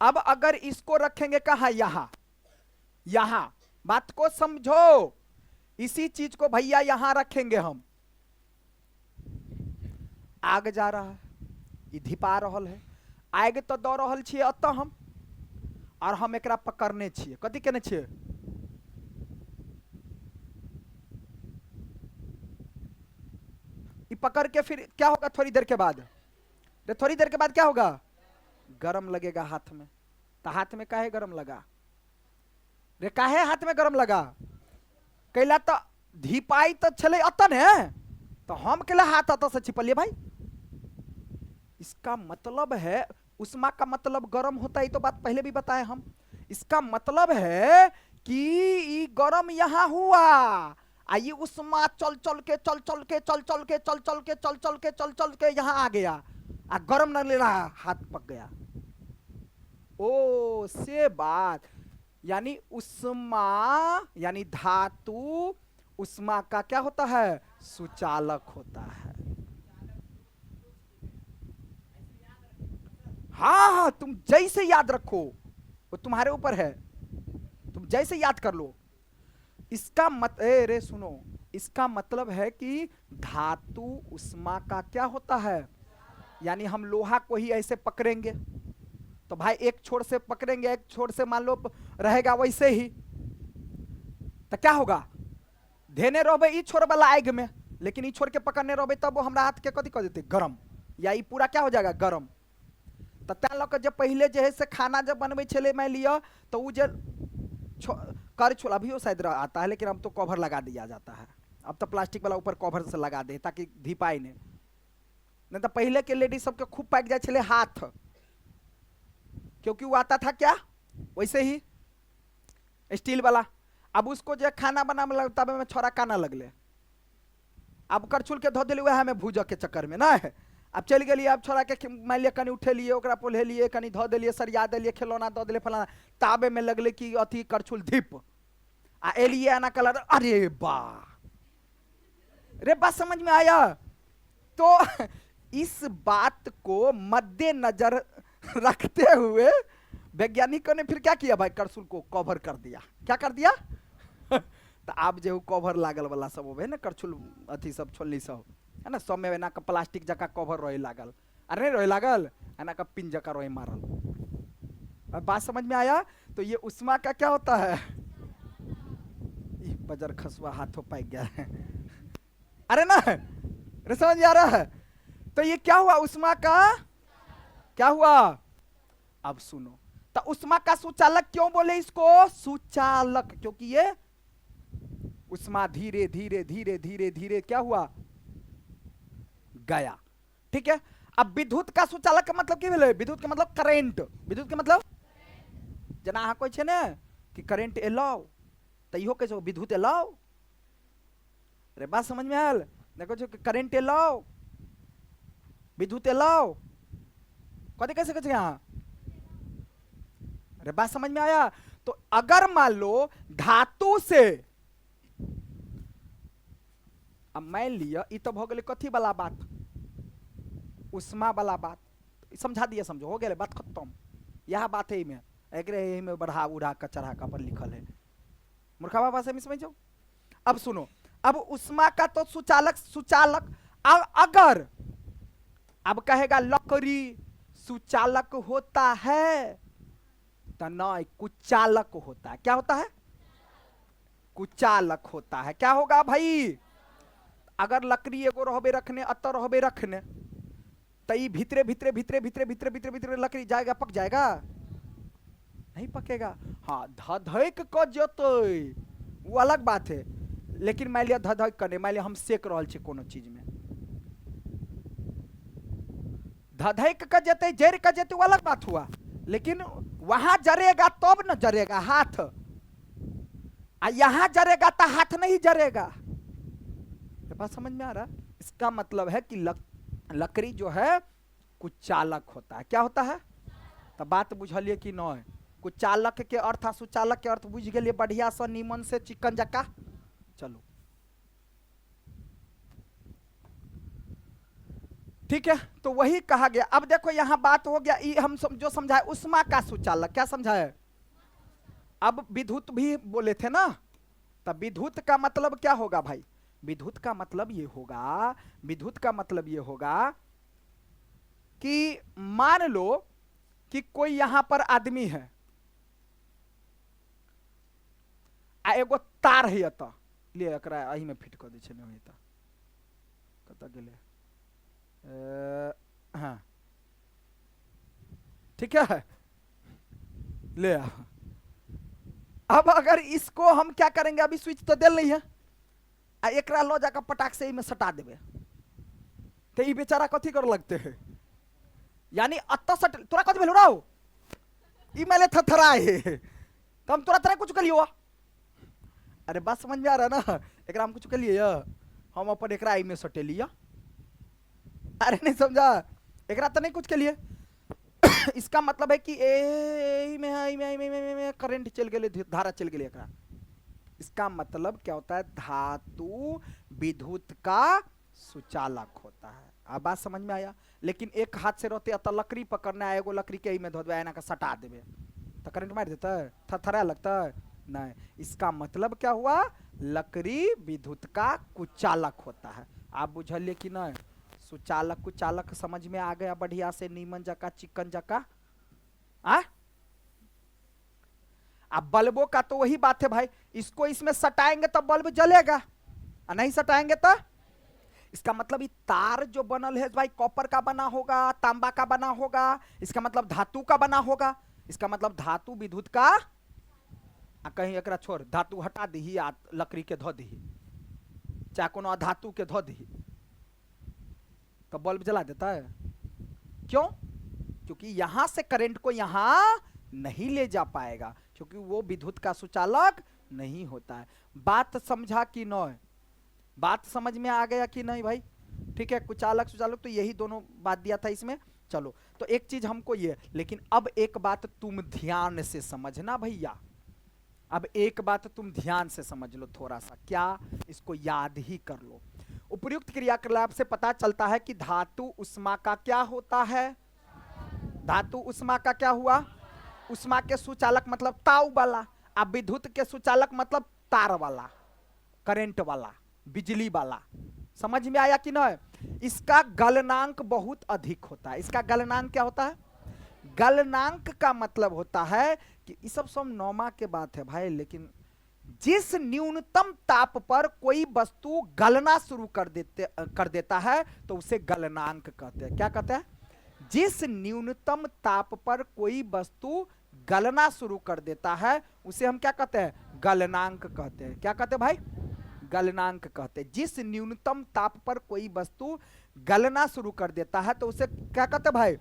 Speaker 1: अब अगर इसको रखेंगे कहां, यहां, यहां, बात को समझो, इसी चीज को भैया यहां रखेंगे हम, आग जा रहा है, ये धिपा रहल है, आग तो दौ रहल छिए अतः हम, और हम एकरा पकड़ने छिए, कथी केने छिए, पकड़ के फिर क्या होगा, थोड़ी देर के बाद, थोड़ी देर के बाद क्या होगा, गरम लगेगा हाथ में। तो हाथ में काहे गरम लगा रे, काहे हाथ में गरम लगा, कैला तो धीपाई तो छले अतन है, तो हम केला हाथ अत से छिपलिए भाई। इसका मतलब है, उष्मा का मतलब गरम होता है, तो बात पहले भी बताए हम। इसका मतलब है कि ये गरम यहां हुआ, आइए उष्मा चल चल के चल चल के चल चल के चल चल के चल चल के चल चल के यहां आ गया, आ गरम न ले रहा, हाथ पक गया। ओ से बात, यानी उष्मा यानी धातु उष्मा का क्या होता है, सुचालक होता है। हाँ हाँ, तुम जैसे याद रखो वो तुम्हारे ऊपर है, तुम जैसे याद कर लो। इसका रे सुनो, इसका मतलब है कि धातु उष्मा का क्या होता है, यानी हम लोहा को ही ऐसे पकड़ेंगे, तो भाई एक छोर से पकड़ेंगे, एक छोर से मान लो रहेगा वैसे ही, तो क्या होगा, धेने रहोबे ई छोर वाला आग में, लेकिन ई छोर के पकड़ने रहोबे तब वो हमरा हाथ के कथी कर देते, गरम, या ई पूरा क्या हो जाएगा, गरम। तो त्या लोग जब पहले जो है से खाना जब बनवे छले मैं लिया, तो वो जब कर छोला भी शायद आता है, लेकिन अब तो कवर लगा दिया जाता है, अब तो प्लास्टिक वाला ऊपर कवर से लगा दे ताकि धीपाई नहीं तो पहले के लेडीज सबके खूब पाक जाए छले हाथ, क्योंकि वो आता था क्या वैसे ही स्टील वाला। अब उसको जो खाना बना तब में छोरा काना लगले, अब करछुल के धो दिली वह में भूजा के चक्कर में ना है, अब चल गई, अब छोरा के मान लिया कनी उठे लिए, ओकरा पोले लिए, कनी धो दिलिए, सरिया दिलिए, खिलौना दो दिले, फलाना, ताबे में लगले कि अथी करछुल धीप आ एलिए आना कलर, अरे बा रे, बात समझ में आया। तो इस बात को मद्देनजर रखते हुए वैज्ञानिकों ने फिर क्या किया भाई, करछुल को कवर कर दिया, क्या कर दिया तो आप जो कवर लागल वाला सब है ना, करछुल अथी सब छोलनी सब है ना, सब में ना का प्लास्टिक जका कवर रहे लागल, अरे नहीं रहे लागल है ना, का पिन जका रहे मारल। अब बात समझ में आया। तो ये उष्मा का क्या होता है, बजर खसुआ हाथों पाई गया है, अरे ना रे, समझ आ रहा है। तो ये क्या हुआ, उष्मा का क्या हुआ, अब सुनो, तो उष्मा का सुचालक क्यों बोले इसको, सुचालक, क्योंकि ये उष्मा धीरे धीरे धीरे धीरे धीरे क्या हुआ, गया, ठीक है। अब विद्युत का सुचालक का मतलब की भेलै? विद्युत के मतलब करेंट, विद्युत के मतलब जेना अहाँ कहै छै ने कि करेंट एलौ त इहो कहै छै विद्युत एलौ। अरे बात समझ में आयल? देखो जो करेंट एलौ, विद्युत एलौ, कथी कह सकै छै यहाँ? अरे बात समझ में आया? तो अगर मान लो धातु से, अब मान लिया इ तो भ गेलै कथी वाला बात, उष्मा वाला बात, समझा दिया, समझो हो गया बात खत्म। यह बात है में एकरे में बढ़ा उड़ा का चढ़ा का पर लिखल है, मूर्खा भाषा में समझो। अब सुनो, अब उष्मा का तो सुचालक, सुचालक अगर अब कहेगा लकड़ी सुचालक होता है तो नहीं, कुचालक होता है। क्या होता है? कुचालक होता है। क्या होगा भाई? अगर लकड़ी एगो रहबे रखने, अतर रहबे रखने, तो ये भीतरे भीतरे भीतरे भीतरे भीतरे भीतरे भीतरे लकड़ी जाएगा, पक जाएगा? नहीं पकेगा। हाँ, धधक क जतै वो अलग बात है, लेकिन मान लिया धधक करने, मान लिया हम सेक रहल छी कोनो चीज में, धधक क जतै, जर क जतै, वो अलग बात हुआ, लेकिन वहां जरेगा तब न जरेगा हाथ, यहां जरेगा तो हाथ नहीं जरेगा। ये बात समझ में आ रहा? इसका मतलब है कि लकड़ी जो है कुचालक होता है। क्या होता है? तो बात बुझलिए कि नहीं? कुचालक के अर्थ आ सुचालक के अर्थ बुझ गए बढ़िया से, नीमन से, चिकन जका। चलो ठीक है, तो वही कहा गया। अब देखो यहां बात हो गया, हम जो समझाए उष्मा का सुचालक, क्या समझाए? अब विद्युत भी बोले थे ना, तब विद्युत का मतलब क्या होगा भाई? विद्युत का मतलब ये होगा, विद्युत का मतलब ये होगा कि मान लो कि कोई यहां पर आदमी है, एगो तार है, त ले एकरा अही में फिट कर दै छै, नहीं त कत गेले? हाँ ठीक है, ले आ। अब अगर इसको हम क्या करेंगे, अभी स्विच तो दे ली है, एकरा लो जाकर पटाख से में सटा देवे, तो ये बेचारा कथी कर लगते है? यानी अत सट, तोरा कथी भेल रहो? ई मैंने थरथराए, तो हम तुरंत कुछ कर लियो। अरे बात समझ में आ रहा ना? एकरा हम कुछ कर लिए, हम अपन एकरा आई में सटे लिया। अरे नहीं समझा? एकरा तो नहीं कुछ के लिए। इसका मतलब है कि ए में करंट चल गए, धारा चल गई एकरा। इसका मतलब क्या होता है? धातु विद्युत का सुचालक होता है। अब बात समझ में आया? लेकिन एक हाथ से रहते तो लकड़ी पकड़ना है, एगो लकड़ी के में धोदबा ना का सटा देवे तो करंट मार देता है, थरथरा लगता है? नहीं। इसका मतलब क्या हुआ? लकड़ी विद्युत का कुचालक होता है। आप बुझलिए कि नहीं? सुचालक कुचालक समझ में आ गया बढ़िया से, नीमन जका, चिकन जका। अब बल्बों का तो वही बात है भाई, इसको इसमें सटाएंगे तो बल्ब जलेगा, और नहीं सटाएंगे तो? इसका मतलब ये तार जो बनल है भाई, कॉपर का बना होगा, तांबा का बना होगा, इसका मतलब धातु का बना होगा। इसका मतलब धातु विद्युत का, कहीं एकरा छोड़, धातु हटा दी, लकड़ी के धो दी, चाहे कोनो धातु के धो दी, तो बल्ब जला देता है। क्यों? क्योंकि यहां से करंट को यहां नहीं ले जा पाएगा, क्योंकि वो विद्युत का सुचालक नहीं होता है। बात समझा कि नहीं? बात समझ में आ गया कि नहीं भाई? ठीक है, कुचालक सुचालक तो यही दोनों बात दिया था इसमें। चलो, तो एक चीज हमको ये, लेकिन अब एक बात तुम ध्यान से समझना भैया, अब एक बात तुम ध्यान से समझ लो थोड़ा सा, क्या? इसको याद ही कर लो। उपयुक्त क्रियाकलाप से पता चलता है कि धातु उष्मा का क्या होता है? धातु उष्मा का क्या हुआ? उष्मा के सुचालक मतलब ताऊ वाला, अब विद्युत के सुचालक मतलब तार वाला, करंट वाला, बिजली वाला। समझ में आया कि नहीं? इसका गलनांक बहुत अधिक होता है। इसका गलनांक क्या होता है? गलनांक का मतलब होता है कि ये सब नॉर्मा के बात है भाई, लेकिन जिस न्यूनतम ताप पर कोई वस्तु गलना शुरू कर देता है तो उसे गलनांक कहते हैं। क्या कहते हैं? जिस न्यूनतम ताप पर कोई वस्तु गलना शुरू कर देता है उसे हम क्या कहते हैं? गलनांक कहते हैं। क्या कहते हैं भाई? गलनांक कहते हैं। जिस न्यूनतम ताप पर कोई वस्तु गलना शुरू कर देता है तो उसे क्या कहते हैं भाई?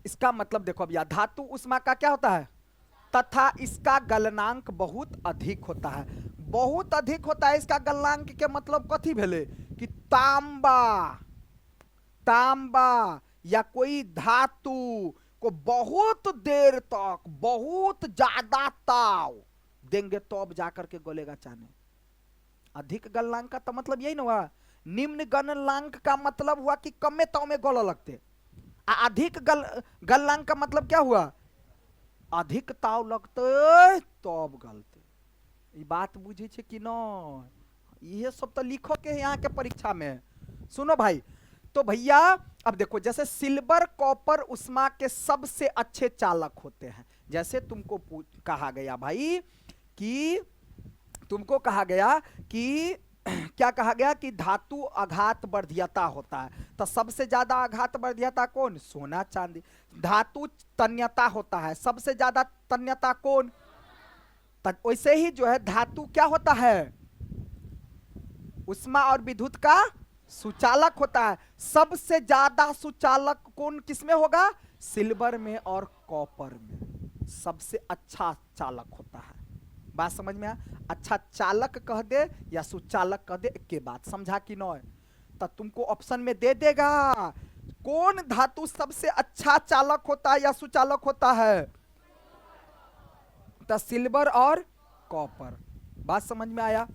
Speaker 1: इसका मतलब देखो अब, यह धातु उष्मा का क्या होता है? तथा इसका गलनांक बहुत अधिक होता है। बहुत अधिक होता है इसका गलनांक के मतलब कथी भेले? कि तांबा, तांबा या कोई धातु को बहुत देर तक बहुत ज्यादा ताव देंगे तो अब जाकर के गलेगा चाने। अधिक गलनांक का तो मतलब यही ना हुआ। निम्न गलनांक का मतलब हुआ कि कमे ताव में गल लगते। अधिक गलनांक का मतलब क्या हुआ? अधिक ताव लगते तब गलते। ये बात बुझे छे कि न? ये सब तो लिखो के यहाँ के परीक्षा में। सुनो भाई, तो भैया अब देखो, जैसे सिल्वर कॉपर उष्मा के सबसे अच्छे चालक होते हैं। जैसे तुमको कहा गया भाई कि तुमको कहा गया कि क्या कहा गया कि धातु आघात वर्धीयता होता है, तो सबसे ज्यादा आघात वर्धीयता कौन? सोना चांदी। धातु तन्यता होता है, सबसे ज्यादा तन्यता कौन? वैसे ही जो है धातु क्या होता है? उष्मा और विद्युत का सुचालक होता है। सबसे ज्यादा सुचालक कौन किसमें होगा? सिल्वर में और कॉपर में सबसे अच्छा चालक होता है। बात समझ में आ? अच्छा चालक कह दे या सुचालक कह दे, एक के बात समझा कि न? तो तुमको ऑप्शन में दे देगा कौन धातु सबसे अच्छा चालक होता है या सुचालक होता है? तो सिल्वर और कॉपर। बात समझ में आया?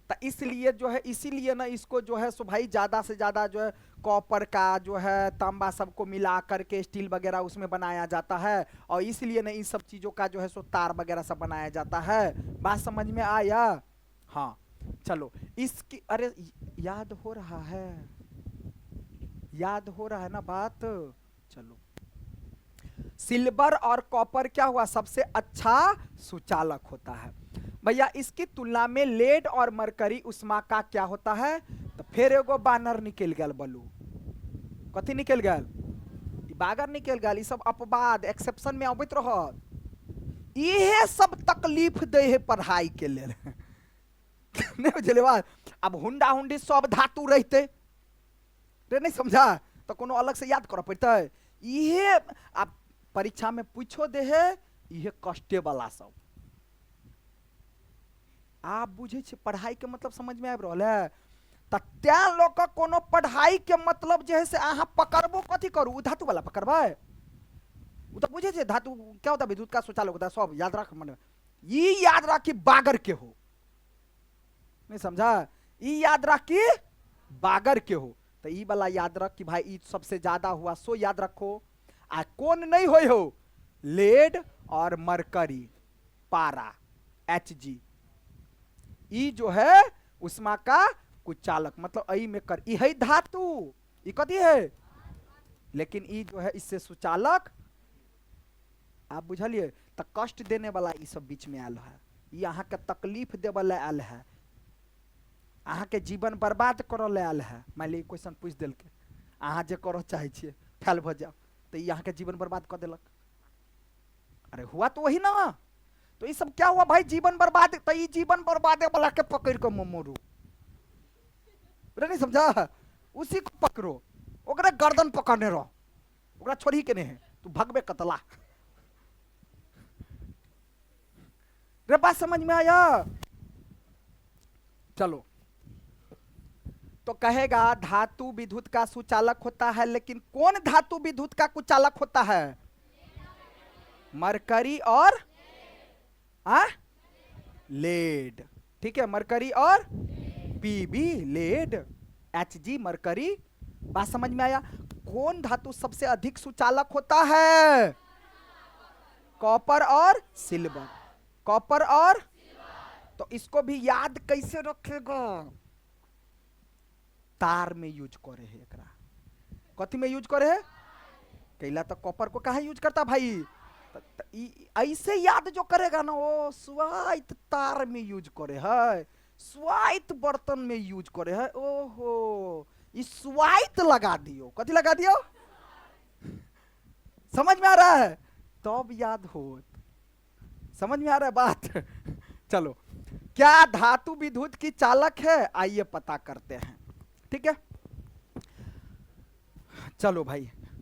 Speaker 1: तो इसलिए जो है, इसीलिए ना इसको जो है सो भाई ज्यादा से ज्यादा जो है कॉपर का जो है तांबा सबको मिला करके स्टील वगैरह उसमें बनाया जाता है, और इसलिए ना इन सब चीजों का जो है सो तार वगैरह सब बनाया जाता है। बात समझ में आया? हाँ चलो इसकी, अरे याद हो रहा है, याद हो रहा है ना बात? चलो, सिल्वर और कॉपर क्या हुआ? सबसे अच्छा सुचालक होता है। भैया इसकी तुलना में लेड और मरकरी उष्मा का क्या होता है? तो फिर एगो बानर निकल गया बलू। कथी निकल गया? बागर निकल गया। ये सब अपवाद एक्सेप्शन में अबित रह, ये सब तकलीफ दे है पढ़ाई के लिए। नहीं बुझले बात? अब हुंडा हुंडी सब धातु रहते रे, नहीं समझा? तो कोनो अलग से याद कर पड़ता है? ये आप परीक्षा में पूछो दे है, ये कष्टे वाला सब आप बुझे छे। पढ़ाई के मतलब समझ में आब रहल है? त्या लोग का कोनो पढ़ाई के मतलब जे है से आहा पकड़बो कथी करू? उ धातु वाला पकड़बे? उ तो बुझे छे धातु क्या होता है, विद्युत का सुचालक होता है, सब याद रख। मन में ये याद रख कि बागर के हो, नहीं समझा? ये याद रख कि बागर के हो। तो ये वाला याद रख कि भाई ये सबसे ज्यादा हुआ सो याद रखो। आ कौन नहीं होय हो? लेड और मरकरी, पारा, Hg। ई जो है उष्मा का कुछ चालक, मतलब आई में कर यही धातु ई कथी है, लेकिन ई जो है इससे सुचालक। आप बुझलिए? तो कष्ट देने वाला ई सब बीच में आयल है, ये अहाँ के तकलीफ दे वाला आयल है, अहाँ के जीवन बर्बाद करल आयल है। मान ली क्वेश्चन पूछ दिल के, अहाँ जे करो चाहे छे फेल भ जाओ, तो ये अहाँ के जीवन बर्बाद कर दिलक। अरे हुआ तो वही ना। तो ये सब क्या हुआ भाई? जीवन बर्बाद। तो ये जीवन बर्बादे वाला के पकड़ के मोरू, नहीं समझा? उसी को पकड़ो, ओकरे गर्दन पकड़ने रहो, ओकरा छोड़ी के नहीं है, तू भगबे कतला। रे बात समझ में आया? चलो, तो कहेगा धातु विद्युत का सुचालक होता है, लेकिन कौन धातु विद्युत का कुचालक होता है? मरकरी और लेड। ठीक है, मरकरी और पीबी, लेड, Hg, मरकरी। बात समझ में आया? कौन धातु सबसे अधिक सुचालक होता है? कॉपर और सिल्वर। कॉपर और, तो इसको भी याद कैसे रखेगा? तार में यूज करे है एकरा। कथी में यूज करे है? कैला तो कॉपर को कहा यूज करता भाई? ऐसे याद जो करेगा ना वो स्वायत्त तार में यूज करे है, स्वायत्त बर्तन में यूज करे है। ओहो, इस स्वायत्त लगा दियो। कथी लगा दियो? समझ में आ रहा है? तब याद हो। समझ में आ रहा है बात? चलो, क्या धातु विद्युत की चालक है? आइए पता करते हैं। ठीक है, चलो भाई,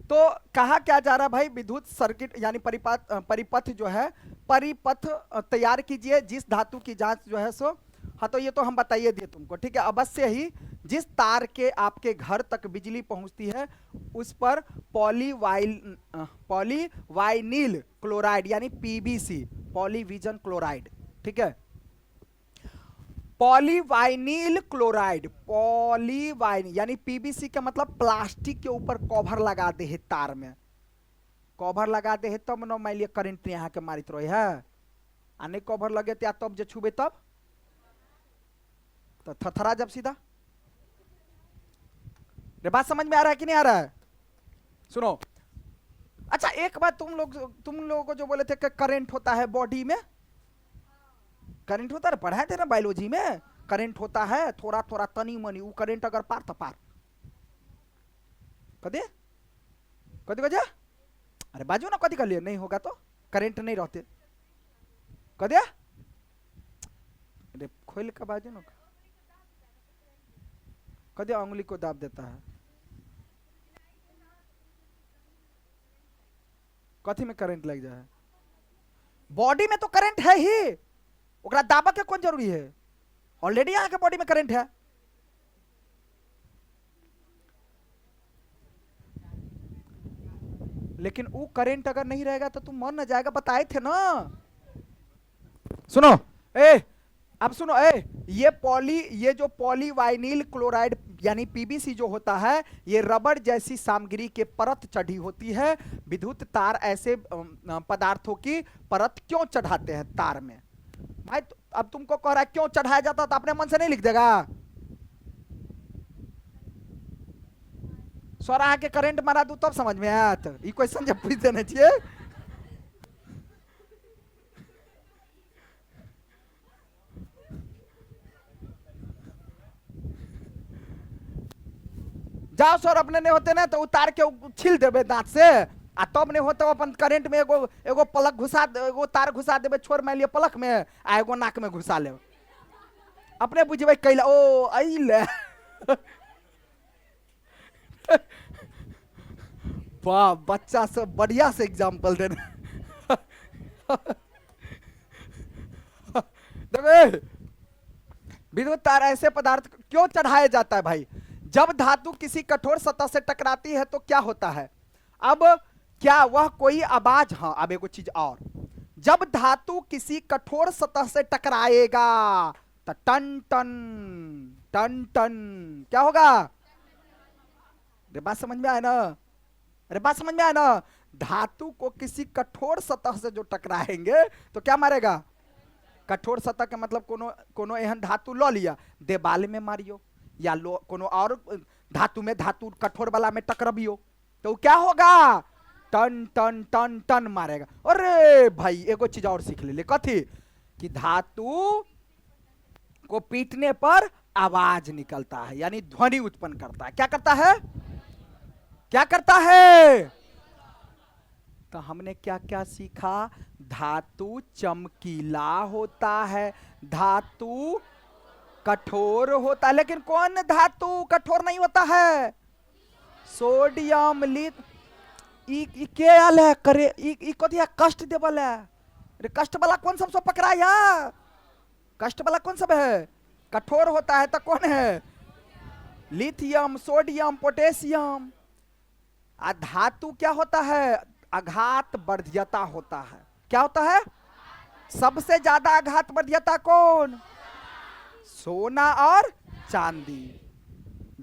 Speaker 1: तो कहा क्या जा रहा है भाई, विद्युत सर्किट यानी परिपथ परिपथ जो है, परिपथ तैयार कीजिए जिस धातु की जांच जो है सो, हाँ तो ये तो हम बताइए दिए तुमको, ठीक है। अवश्य ही जिस तार के आपके घर तक बिजली पहुंचती है उस पर पॉलीवाइनिल क्लोराइड यानी पीवीसी, पॉलीविजन क्लोराइड, ठीक है। पॉलीवाइनिल क्लोराइड, पॉलीवाइन यानी पीवीसी का मतलब प्लास्टिक के ऊपर कवर लगा दे है, तार में कवर लगा दे है तब न मान लिया करंट यहाँ के मारित रहे है, आने कवर लगे तब जो छुबे तब तो थथरा जब सीधा। रे बात समझ में आ रहा है कि नहीं आ रहा है? सुनो, अच्छा एक बात, तुम लोगों को जो बोले थे कि करंट होता है बॉडी में, करंट होता है, पढ़ाए थे ना बायोलॉजी में, करंट होता है थोड़ा थोड़ा तनी मनी, वो करंट अगर पार तो पार कदे कदे कदे, अरे बाजू ना कदी कर लिए, नहीं होगा तो करंट नहीं रहते कदे, अरे खोल का बाजू ना कदे उंगली को दाब देता है, कथी में करंट लग जाए, बॉडी में तो करंट है ही, ओकरा दाबा के कौन जरूरी है, ऑलरेडी यहाँ के बॉडी में करंट है। लेकिन वो करंट अगर नहीं रहेगा तो तुम मर न जाएगा, बताए थे ना। सुनो ए, अब सुनो ए, ये जो पॉलीवाइनिल क्लोराइड यानी पीवीसी जो होता है, ये रबड़ जैसी सामग्री के परत चढ़ी होती है। विद्युत तार ऐसे पदार्थों की परत क्यों चढ़ाते हैं तार में भाई? अब तुमको कह रहा है क्यों चढ़ाया जाता, तो अपने मन से नहीं लिख देगा, सोरा के करंट मारा दू तब समझ में आया, तो ये क्वेश्चन जब पूछ देना चाहिए। जाओ सर, अपने नहीं होते ना तो उतार के छिल देवे दांत से, आ तब नहीं होते अपन करंट में एगो एगो पलक घुसा, एगो तार घुसा देवे, छोर मान लिया पलक में, आ एगो नाक में घुसा ले, अपने बुझे कैला ओ अइले। वाह, बच्चा से बढ़िया से एग्जाम्पल देना। देखो, विद्युत तार ऐसे पदार्थ क्यों चढ़ाया जाता है भाई? जब धातु किसी कठोर सतह से टकराती है तो क्या होता है? अब क्या वह कोई आवाज, हाँ अब एक चीज और, जब धातु किसी कठोर सतह से टकराएगा तो टन टन टन टन क्या होगा? अरे बात समझ में आया ना? अरे बात समझ में आया ना? धातु को किसी कठोर सतह से जो टकराएंगे तो क्या मारेगा? कठोर सतह का मतलब कोनो एहन धातु लो लिया, देवाल में मारियो, या लो कोनो और धातु में, धातु कठोर वाला में टकराबियो, तो क्या होगा? टन टन टन टन मारेगा। अरे भाई एगो चीज और सीख ले, कथी? कि धातु को पीटने पर आवाज निकलता है, यानी ध्वनि उत्पन्न करता है। क्या करता है? क्या करता है? तो हमने क्या क्या सीखा? धातु चमकीला होता है, धातु कठोर होता है, लेकिन कौन धातु कठोर नहीं होता है? सोडियम लिथ, के आल है करे, कथी है? कष्ट देवल है। अरे कष्ट वाला कौन सब पकड़ा या? कष्ट वाला कौन सब है? कठोर होता है तो कौन है? Lithium, sodium, potassium. आ धातु क्या होता है? आघात वर्ध्यता होता है। क्या होता है? सबसे ज्यादा आघात वर्ध्यता कौन? सोना और चांदी।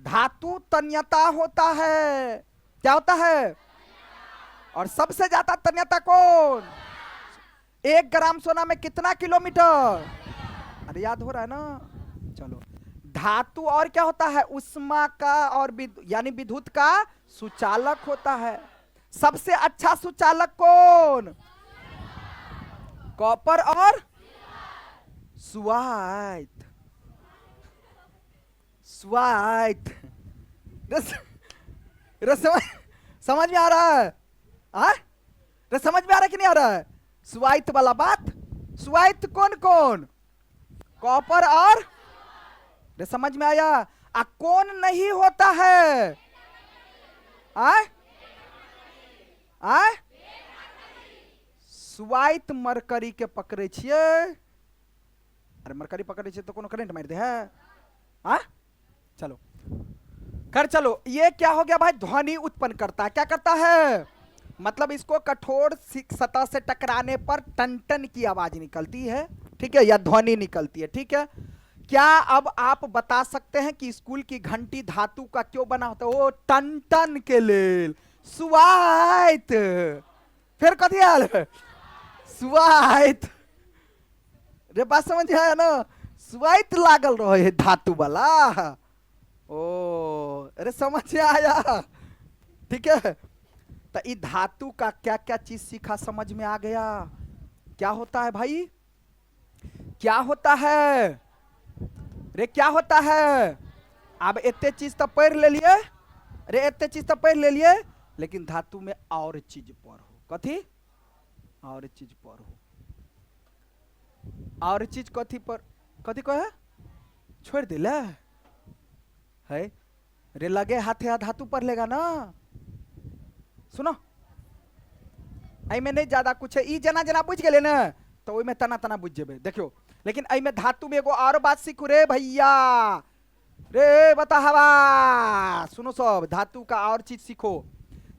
Speaker 1: धातु तन्यता होता है। क्या होता है? और सबसे ज्यादा तन्यता कौन? 1 ग्राम सोना में कितना किलोमीटर? अरे याद हो रहा है ना? चलो, धातु और क्या होता है? उष्मा का और यानी विद्युत का सुचालक होता है। सबसे अच्छा सुचालक कौन? कॉपर और स्वाइट। स्वाइट समझ में आ रहा है? समझ में आ रहा है कि नहीं आ रहा है? स्वाइट वाला बात। स्वाइट कौन कौन? कॉपर और, समझ में आया? कौन नहीं होता है? आय आय स्वाइत मरकरी के पकड़े छिए। अरे मरकरी पकड़े छिए तो कोनो करंट मार दे है? आ? चलो कर चलो। ये क्या हो गया भाई? ध्वनि उत्पन्न करता है। क्या करता है? मतलब इसको कठोर सतह से टकराने पर टन टन की आवाज निकलती है, ठीक है, या ध्वनि निकलती है, ठीक है। क्या अब आप बता सकते हैं कि स्कूल की घंटी धातु का क्यों बना होता है? वो टन टन के लेल स्वाइत। फिर कथी आल? स्वाइत। रे बात समझ आया ना? स्वाइत लागल रहे धातु वाला। ओ अरे समझ आया, ठीक है। तो इस धातु का क्या क्या चीज सीखा, समझ में आ गया? क्या होता है भाई? क्या होता है रे? क्या होता है? अब इतने चीज तो पढ़ ले लिए, अरे इतने चीज तो पढ़ ले लिए, लेकिन धातु में और चीज पढ़ो। कथी? और चीज पढ़ो। और चीज कथी पर? कथी कहे? छोड़ दिले है रे, लगे हाथे धातु पर लेगा ना। सुनो आई में नहीं ज्यादा कुछ है, ई जना जना बुझ गए ना तो ओई में तना तना बुझ जेबे। देखियो लेकिन आई में धातु में एगो और बात सीखू रे भैया। रे बता हवा, सुनो सब, धातु का और चीज सीखो।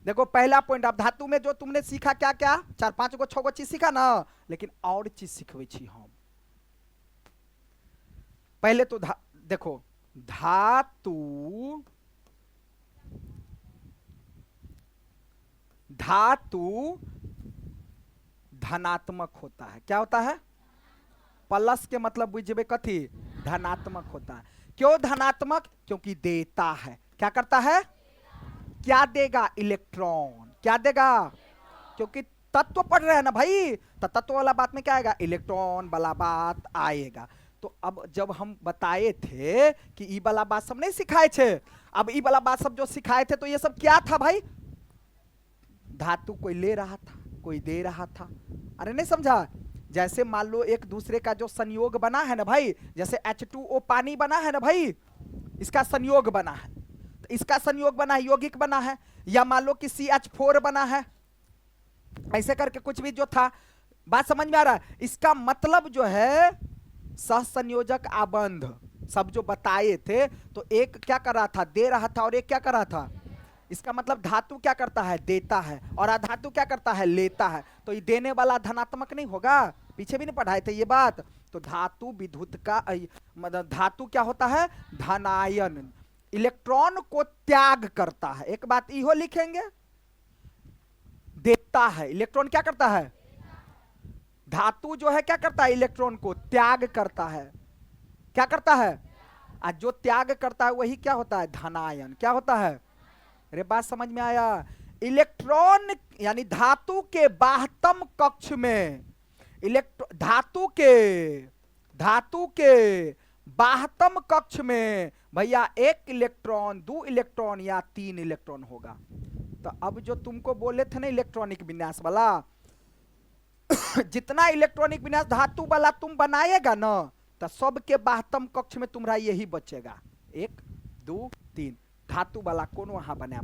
Speaker 1: देखो पहला पॉइंट, आप धातु में जो तुमने सीखा क्या क्या, 4 5 गो 6 गो चीज सीखा ना, लेकिन और चीज सिखबै छी हम। पहले तो देखो धातु, धातु धनात्मक होता है। क्या होता है? प्लस के मतलब बुझे कथी? धनात्मक होता है। क्यों धनात्मक? क्योंकि देता है। क्या करता है? क्या देगा? इलेक्ट्रॉन। क्या देगा? क्योंकि तत्व पढ़ रहे हैं ना भाई, तो तत्व वाला बात में क्या आएगा? इलेक्ट्रॉन वाला बात आएगा। तो अब जब हम बताए थे कि ई वाला बात सब नहीं सिखाए थे, अब ई वाला बात सब जो सिखाए थे तो ये सब क्या था भाई? धातु कोई ले रहा था, कोई दे रहा था। अरे नहीं समझा? जैसे मान लो एक दूसरे का जो संयोग बना है ना भाई, जैसे H2O पानी बना है ना भाई, इसका संयोग बना है, तो इसका संयोग बना है, यौगिक बना है। या मान लो कि CH4 बना है, ऐसे करके कुछ भी जो था। बात समझ में आ रहा है? इसका मतलब जो है सहसंयोजक आबंध सब जो बताए थे, तो एक क्या कर रहा था? दे रहा था, और एक क्या कर रहा था? इसका मतलब धातु क्या करता है? देता है, और अधातु क्या करता है? लेता है। तो ये देने वाला धनात्मक नहीं होगा? पीछे भी नहीं पढ़ाए थे ये बात? तो धातु विद्युत का मतलब धातु क्या होता है? धनायन, इलेक्ट्रॉन को त्याग करता है। एक बात इहो लिखेंगे, देता है। इलेक्ट्रॉन क्या करता है? धातु जो है क्या करता है? इलेक्ट्रॉन को त्याग करता है। क्या करता है? और जो त्याग करता है वही क्या होता है? धनायन। क्या होता है? अरे बात समझ में आया? इलेक्ट्रॉन यानी धातु के बाह्यतम कक्ष में, धातु के बाह्यतम कक्ष में भैया 1 इलेक्ट्रॉन, 2 इलेक्ट्रॉन या 3 इलेक्ट्रॉन होगा। तो अब जो तुमको बोले थे ना इलेक्ट्रॉनिक विन्यास वाला, जितना इलेक्ट्रॉनिक विन्यास धातु वाला तुम बनाएगा ना, तो सबके बाह्यतम कक्ष में तुम्हारा यही बचेगा, 1 2 3 धातु वाला कौन वहां बने?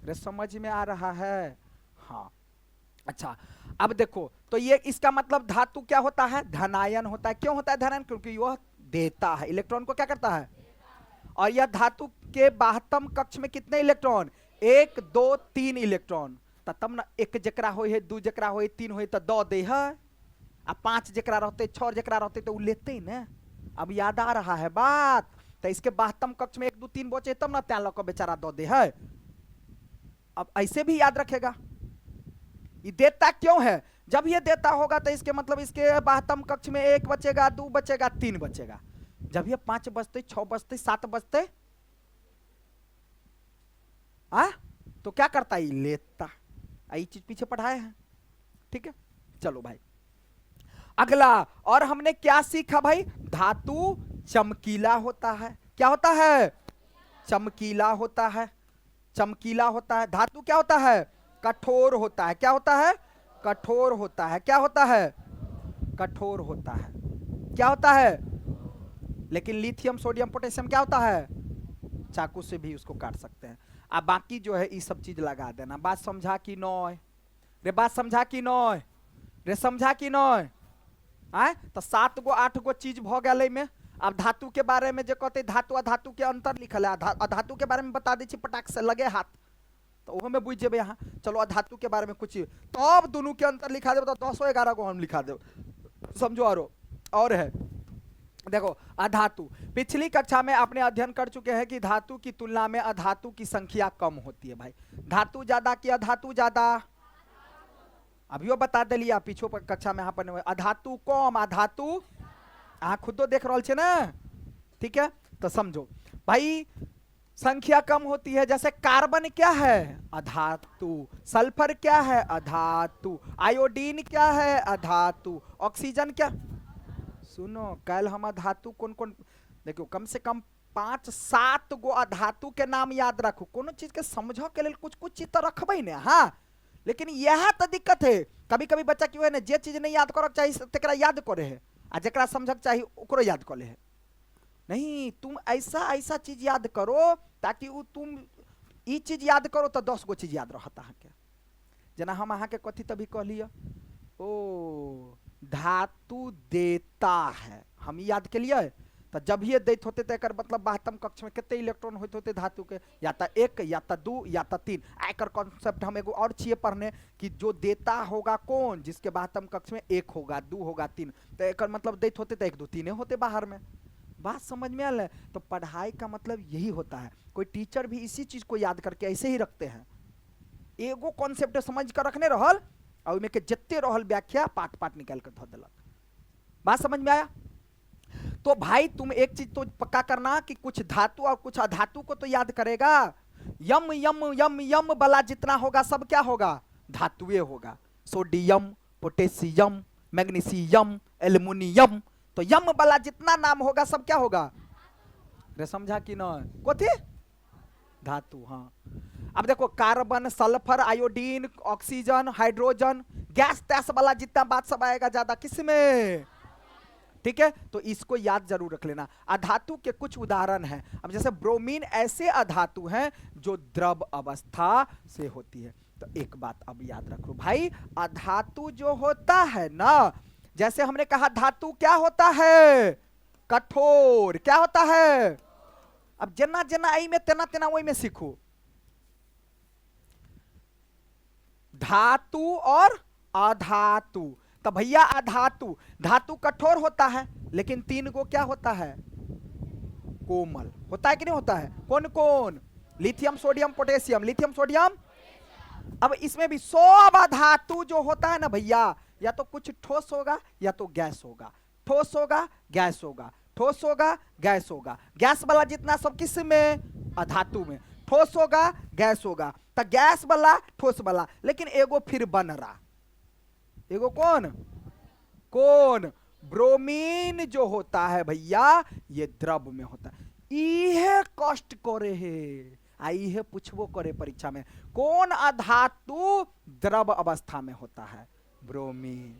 Speaker 1: तो समझ में आ रहा है? हाँ अच्छा, अब देखो तो ये इसका मतलब धातु क्या होता है? धनायन होता है। क्यों होता है धनायन? क्योंकि यह देता है, इलेक्ट्रॉन को क्या करता है? और यह धातु के बाह्यतम कक्ष में कितने इलेक्ट्रॉन? 1 2 3 इलेक्ट्रॉन। तब ना 1 जकरा हो है, 2 जकरा हो है, 3 हो तो दो दे है। अब 5 जकरा रहते, 6 जकरा रहते तो लेते ही ना। अब याद आ रहा है बात? तो इसके बाह्यतम कक्ष में 1 2 3 बचे तब ना त्या लोग बेचारा दो दे है। अब ऐसे भी याद रखेगा, ये देता क्यों है? जब ये देता होगा तो इसके मतलब इसके बाह्यतम कक्ष में 1 बचेगा, 2 बचेगा, 3 बचेगा। जब ये 5 बचते, 6 बचते, 7 बचते, तो क्या करता है? लेता। ये चीज पीछे पढ़ाए हैं, ठीक है। चलो भाई अगला, और हमने क्या सीखा भाई? धातु चमकीला होता है। क्या होता है? चमकीला होता है। चमकीला होता है। धातु क्या होता है? कठोर होता है। क्या होता है? कठोर होता है। क्या होता है? कठोर होता है। क्या होता है? लेकिन लिथियम सोडियम पोटेशियम क्या होता है? चाकू से भी उसको काट सकते हैं। अब बाकी जो है ये सब चीज लगा देना। बात समझा कि नय रे? बात समझा कि नय रे? समझा कि नय? आय तो 7 गो 8 गो चीज भ गए में। अब धातु के बारे में जो कहते धातु आ धातु के अंतर लिखल है, अधातु के बारे में बता दी पटाख से लगे हाथ तो वो में बुझ जेबे यहाँ। चलो अधातु के बारे में कुछ तब दोनों के अंतर लिखा दे तो 10 11 को हम लिखा दे, समझो। और है देखो अधातु, पिछली कक्षा में आपने अध्ययन कर चुके हैं कि धातु की तुलना में अधातु की संख्या कम होती है भाई। धातु ज्यादा कि अधातु ज्यादा? अभी वो बता दिलिया पीछो पर कक्षा में यहाँ पर अधातु कम अधातु अहाँ खुदो देख रहा छे ना, ठीक है। तो समझो भाई संख्या कम होती है। जैसे कार्बन क्या है? अधातु। सल्फर क्या है? अधातु। आयोडीन क्या है? अधातु। ऑक्सीजन क्या? सुनो कल हम अधातु कौन कौन देखो, कम से कम 5-7 गो अधातु के नाम याद रखो। कोनो चीज के समझो के लिए कुछ कुछ चीज तो रखबे ने, हाँ। लेकिन यह तो दिक्कत है, कभी कभी बच्चा क्यों है ना जे चीज नहीं याद करक चाहिए तेकरा याद करे है, आ जेकरा समझक चाहिए ओकरो याद कर ले है। नहीं, तुम ऐसा ऐसा चीज याद करो ताकि तुम ई चीज याद करो तो 10 गो चीज याद रहता है के। जना हम अहाँ के कथी तभी कह लिया, ओ धातु देता है, हम याद के लिए तो जब ये दैत होते तो एकर मतलब 72 कक्ष में कितने इलेक्ट्रॉन होते होते धातु के, या तो 1 या तो 2 या तो 3। एकर कॉन्सेप्ट हम एगो और चाहिए पढ़ने कि जो देता होगा कौन, जिसके 72 कक्ष में 1 होगा 2 होगा 3, तो एकर मतलब दैत होते तो 1 2 3 होते बाहर में। बात समझ में आल? तो पढ़ाई का मतलब यही होता है। कोई टीचर भी इसी चीज को याद करके ऐसे ही रखते हैं, एगो कॉन्सेप्ट समझ कर रखने रहल और में के जितने रहल व्याख्या पाठ पाठ निकाल कर धो दिलक। बात समझ में आया? तो भाई तुम एक चीज तो पक्का करना कि कुछ धातु और कुछ अधातु को तो याद करेगा। यम यम यम यम वाला जितना होगा सब क्या होगा? धातुएं होगा। सोडियम, पोटेशियम, मैग्नीशियम, एल्युमिनियम, तो यम वाला जितना नाम होगा सब क्या होगा? रे समझा कि न? कोथी? धातु। हाँ अब देखो carbon, sulphur, iodine, oxygen, hydrogen, gas तैस वाला जितना बात सब आएगा ज्यादा किसमें? ठीक है, तो इसको याद जरूर रख लेना। अधातु के कुछ उदाहरण हैं। अब जैसे ब्रोमीन ऐसे अधातु हैं जो द्रव अवस्था से होती है। तो एक बात अब याद रखो भाई, अधातु जो होता है ना, जैसे हमने कहा धातु क्या होता है? कठोर। क्या होता है? अब जना जना आई में तेना तेना वही में सीखो। धातु और अधातु। तो भैया अधातु, धातु कठोर होता है लेकिन 3 गो क्या होता है? कोमल होता है कि नहीं होता है? कौन कौन? Lithium, sodium, potassium. Lithium, sodium. अब इसमें भी सब अधातु जो होता है ना भैया, या तो कुछ ठोस होगा या तो गैस होगा। ठोस होगा, गैस होगा, ठोस होगा, गैस होगा। गैस वाला जितना सब किस में? अधातु में। ठोस होगा, गैस होगा, तो गैस वाला, ठोस वाला। लेकिन एगो फिर बन रहा, एगो कौन? कौन? ब्रोमीन जो होता है भैया ये द्रव में होता है। इहे कष्ट करे है, आई है पूछबो करे परीक्षा में, कौन अधातु द्रव अवस्था में होता है? ब्रोमीन।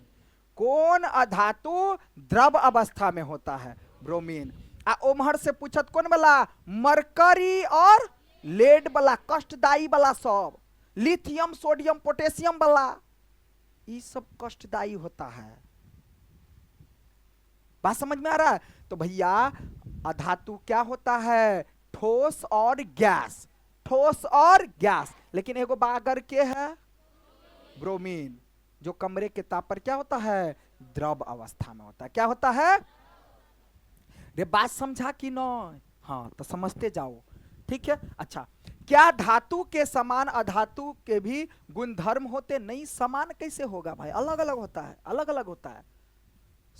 Speaker 1: कौन अधातु द्रव अवस्था में होता है? ब्रोमीन। आ ओमहर से पूछत कौन वाला? मरकरी और लेड वाला, कष्टदायी वाला सब। लिथियम, सोडियम, पोटेशियम वाला, ये सब कष्टदायी होता है। बात समझ में आ रहा है? तो भैया अधातु क्या होता है? ठोस और गैस। ठोस और गैस। लेकिन एगो बागर के है? ब्रोमीन, जो कमरे के ताप पर क्या होता है? द्रव अवस्था में होता है। क्या होता है? रे बात समझा कि न? हाँ तो समझते जाओ, ठीक है। अच्छा, क्या धातु के समान अधातु के भी गुणधर्म होते? नहीं, समान कैसे होगा भाई? अलग अलग होता है, अलग अलग होता है,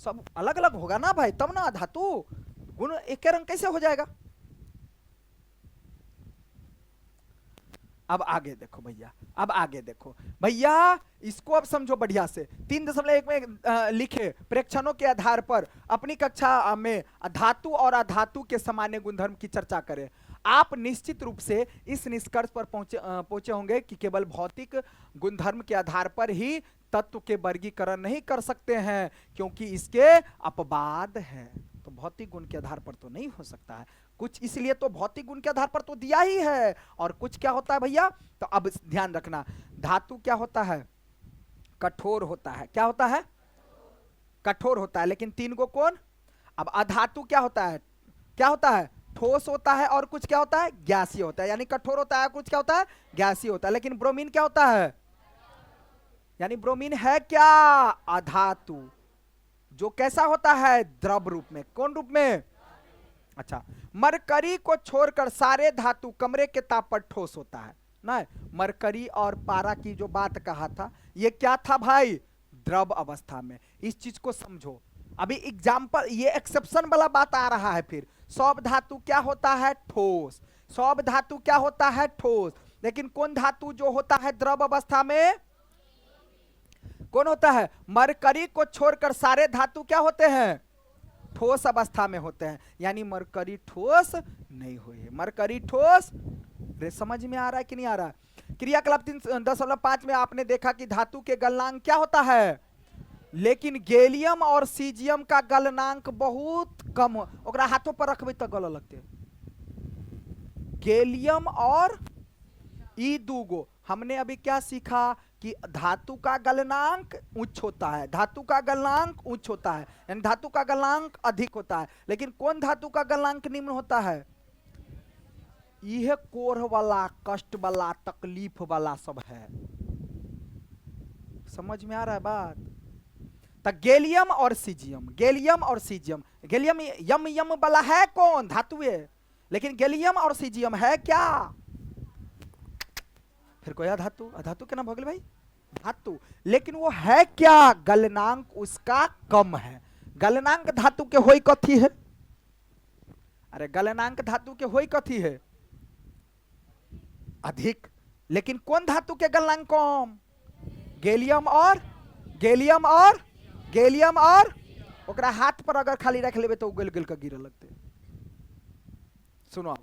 Speaker 1: सब अलग अलग होगा ना भाई, तब ना धातु गुण एक रंग कैसे हो जाएगा? अब आगे देखो भैया, अब आगे देखो भैया, इसको अब समझो बढ़िया से। 3.1 में लिखे प्रेक्षणों के आधार पर अपनी कक्षा में धातु और अधातु के सामान्य गुणधर्म की चर्चा करें। आप निश्चित रूप से इस निष्कर्ष पर पहुंचे होंगे कि केवल भौतिक गुणधर्म के आधार पर ही तत्व के वर्गीकरण नहीं कर सकते हैं, क्योंकि इसके अपवाद हैं। तो भौतिक गुण के आधार पर तो नहीं हो सकता है। कुछ इसलिए तो भौतिक गुण के आधार पर तो दिया ही है, और कुछ क्या होता है भैया, तो अब ध्यान रखना, धातु क्या होता है, कठोर होता है। क्या होता है, कठोर होता है। लेकिन तीन गो कौन, अब अधातु क्या होता है, क्या होता है, ठोस होता है, और कुछ क्या होता है, गैसीय होता है। यानी कठोर होता है, कुछ क्या होता है, गैसीय होता है। लेकिन ब्रोमीन क्या होता है, यानी ब्रोमीन है क्या, अधातु, जो कैसा होता है, द्रव रूप में। कौन रूप में, अच्छा, मरकरी को छोड़कर सारे धातु कमरे के ताप पर ठोस होता है ना। मरकरी और पारा की जो बात कहा था, ये क्या था भाई, द्रव अवस्था में। इस चीज को समझो। अभी एग्जाम्पल, ये एक्सेप्शन वाला बात आ रहा है। फिर सब धातु क्या होता है, ठोस। सब धातु क्या होता है, ठोस। लेकिन कौन धातु जो होता है द्रव अवस्था में, कौन होता है, मरकरी को छोड़कर सारे धातु क्या होते हैं, ठोस अवस्था में होते हैं। यानी मरकरी ठोस नहीं हुई है, मरकरी ठोस। समझ में आ रहा है कि नहीं आ रहा है। क्रियाकलाप 3.10.5 में आपने देखा कि धातु के गलनांक क्या होता है, लेकिन गैलियम और सीजियम का गलनांक बहुत कम, ओकरा हाथों पर रखबे तो गल लगते। गैलियम और ई दूगो, हमने अभी क्या सीखा कि धातु का गलनांक उच्च होता है, धातु का गलनांक उच्च होता है, यानी धातु का गलनांक अधिक होता है। लेकिन कौन धातु का गलनांक निम्न होता है, यह कोढ़ वाला, कष्ट वाला, तकलीफ वाला सब है। समझ में आ रहा है बात। तो गैलियम और सीजियम, गैलियम और सीजियम, गैलियम यम यम वाला है कौन, धातु है। लेकिन गैलियम और सीजियम है क्या, फिर कोई अधातु, अधातु के नाम भोगल भाई, धातु। लेकिन वो है क्या, गलनांक उसका कम है। गलनांक धातु के होई कथी है, अरे गलनांक धातु के होई कथी है, अधिक। लेकिन कौन धातु के गलनांक कम, गैलियम और, गैलियम और, गैलियम और, ओकरा हाथ पर अगर खाली रख लेबे तो गल गल का गिरे लगते। सुनो,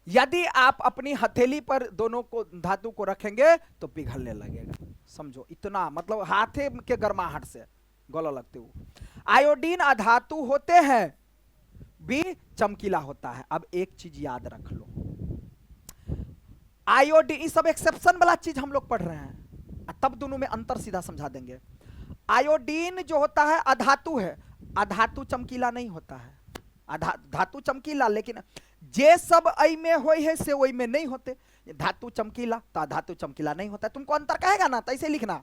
Speaker 1: यदि आप अपनी हथेली पर दोनों को धातु को रखेंगे तो पिघलने लगेगा। समझो इतना, मतलब हाथे के गर्माहट से गला लगते हो। आयोडीन अधातु होते हैं, भी चमकीला होता है। अब एक चीज याद रख लो, आयोडीन, सब एक्सेप्शन वाला चीज हम लोग पढ़ रहे हैं, तब दोनों में अंतर सीधा समझा देंगे। आयोडीन जो होता है अधातु है, अधातु चमकीला नहीं होता है। धातु चमकीला, लेकिन जे सब आई में होई है से वही में नहीं होते। धातु चमकीला तो धातु चमकीला नहीं होता है। तुमको अंतर कहेगा ना तो ऐसे लिखना,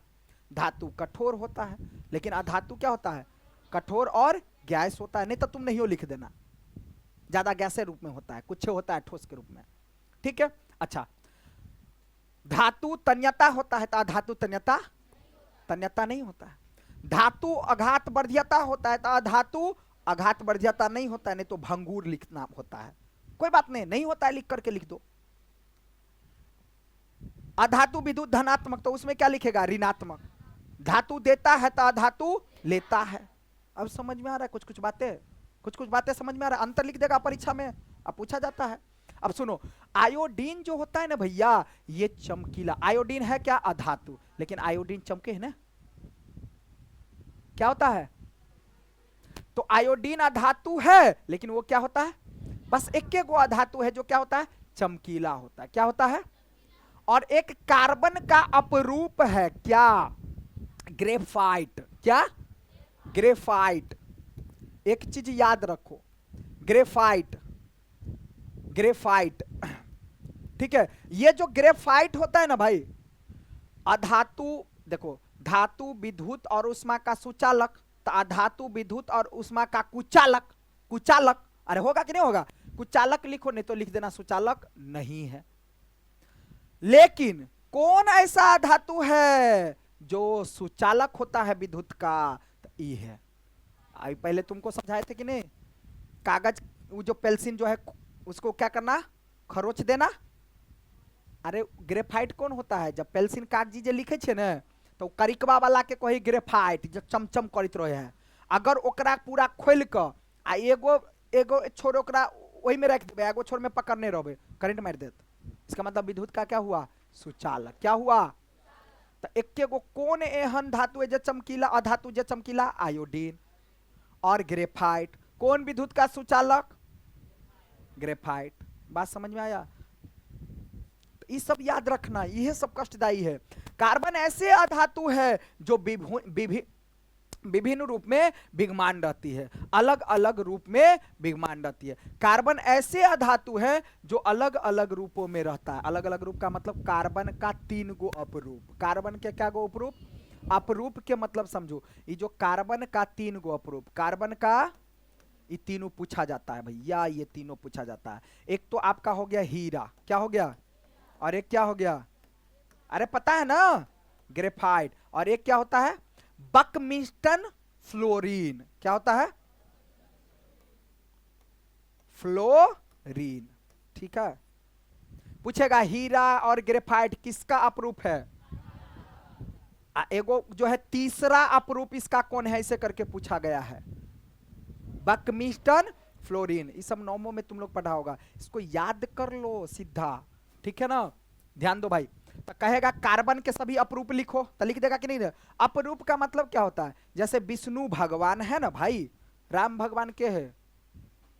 Speaker 1: धातु कठोर होता है, लेकिन अधातु क्या होता है, कठोर और गैस होता है। नहीं तो तुम नहीं हो लिख देना, ज्यादा गैसे रूप में होता है, कुछ होता है ठोस के रूप में। ठीक है, अच्छा, धातु तन्यता होता है तो अधातु तन्यता, तन्यता नहीं होता है। धातु अघात वर्ध्यता होता है तो अधातु अघात वर्ध्यता नहीं होता है। नहीं तो भंगूर लिखना होता है, कोई बात नहीं, नहीं होता है लिख करके लिख दो। अधातु विद्युत धनात्मक, तो उसमें क्या लिखेगा, ऋणात्मक। धातु देता है तो अधातु लेता है। अब समझ में आ रहा है कुछ कुछ बातें, कुछ कुछ बातें समझ में आ रहा है। अंतर लिख देगा परीक्षा में, अब पूछा जाता है। अब सुनो, आयोडीन जो होता है ना भैया, ये चमकीला, आयोडीन है क्या, अधातु, लेकिन आयोडीन चमके है ना, क्या होता है, तो आयोडीन अधातु है, लेकिन वो क्या होता है, बस एक गो अधातु है जो क्या होता है, चमकीला होता है। क्या होता है, और एक कार्बन का अपरूप है क्या, ग्रेफाइट। क्या, ग्रेफाइट। एक चीज याद रखो, ग्रेफाइट, ग्रेफाइट, ठीक है। ये जो ग्रेफाइट होता है ना भाई, अधातु, देखो धातु विद्युत और उष्मा का सुचालक, तो अधातु विद्युत और उष्मा का कुचालक, कुचालक, अरे होगा कि नहीं होगा, कुचालक लिखो, नहीं तो लिख देना सुचालक नहीं है। लेकिन कौन ऐसा धातु है जो सुचालक होता है विद्युत का, तो ई है। आई पहले तुमको समझाए थे कि नहीं, कागज, वो जो पेंसिल जो है उसको क्या करना, खरोच देना। अरे ग्रेफाइट कौन होता है, जब पेंसिल कागजी जे लिखे छे ना, तो करिकवा वाला के कही ग्रेफाइट, जो चमचम करत रहे हैं। अगर ओकरा पूरा खोल के आ एगो एगो छोर ओकरा वही में रख देबे, एगो छोर में पकड़ने रहबे, करंट मार देत, इसका मतलब विद्युत का क्या हुआ, सुचालक। क्या हुआ, तो एक गो कौन एहन धातु है जो चमकीला, अधातु जो चमकीला, आयोडीन और ग्रेफाइट। कौन विद्युत का सुचालक? ग्रेफाइट। बात समझ में आया? तो ये सब याद रखना, यह सब कष्टदायी है। कार्बन ऐसे अधातु है जो विभिन्न रूप में विद्यमान रहती है, अलग अलग रूप में विद्यमान रहती है। कार्बन ऐसे अधातु है जो अलग अलग रूपों में रहता है। अलग अलग रूप का मतलब कार्बन का 3 गो अपरूप। कार्बन के क्या गो अपरूप? अपरूप के मतलब समझो, ये जो कार्बन का 3 गो अपरूप, कार्बन का ये तीनों पूछा जाता है भैया, ये तीनों पूछा जाता है। एक तो आपका हो गया हीरा, क्या हो गया? और एक क्या हो गया? अरे पता है ना, ग्रेफाइट। और एक क्या होता है? बकमिस्टन फ्लोरीन। क्या होता है? फ्लोरीन। ठीक है, पूछेगा हीरा और ग्रेफाइट किसका अपरूप है? एगो जो है तीसरा अपरूप इसका कौन है, इसे करके पूछा गया है, बकमिस्टन फ्लोरीन। ये सब नौमों में तुम लोग पढ़ा होगा, इसको याद कर लो सीधा। ठीक है ना, ध्यान दो भाई। तो कहेगा कार्बन के सभी अपरूप लिखो, तो लिख देगा कि नहीं? अपरूप का मतलब क्या होता है? जैसे विष्णु भगवान है ना भाई, राम भगवान के है?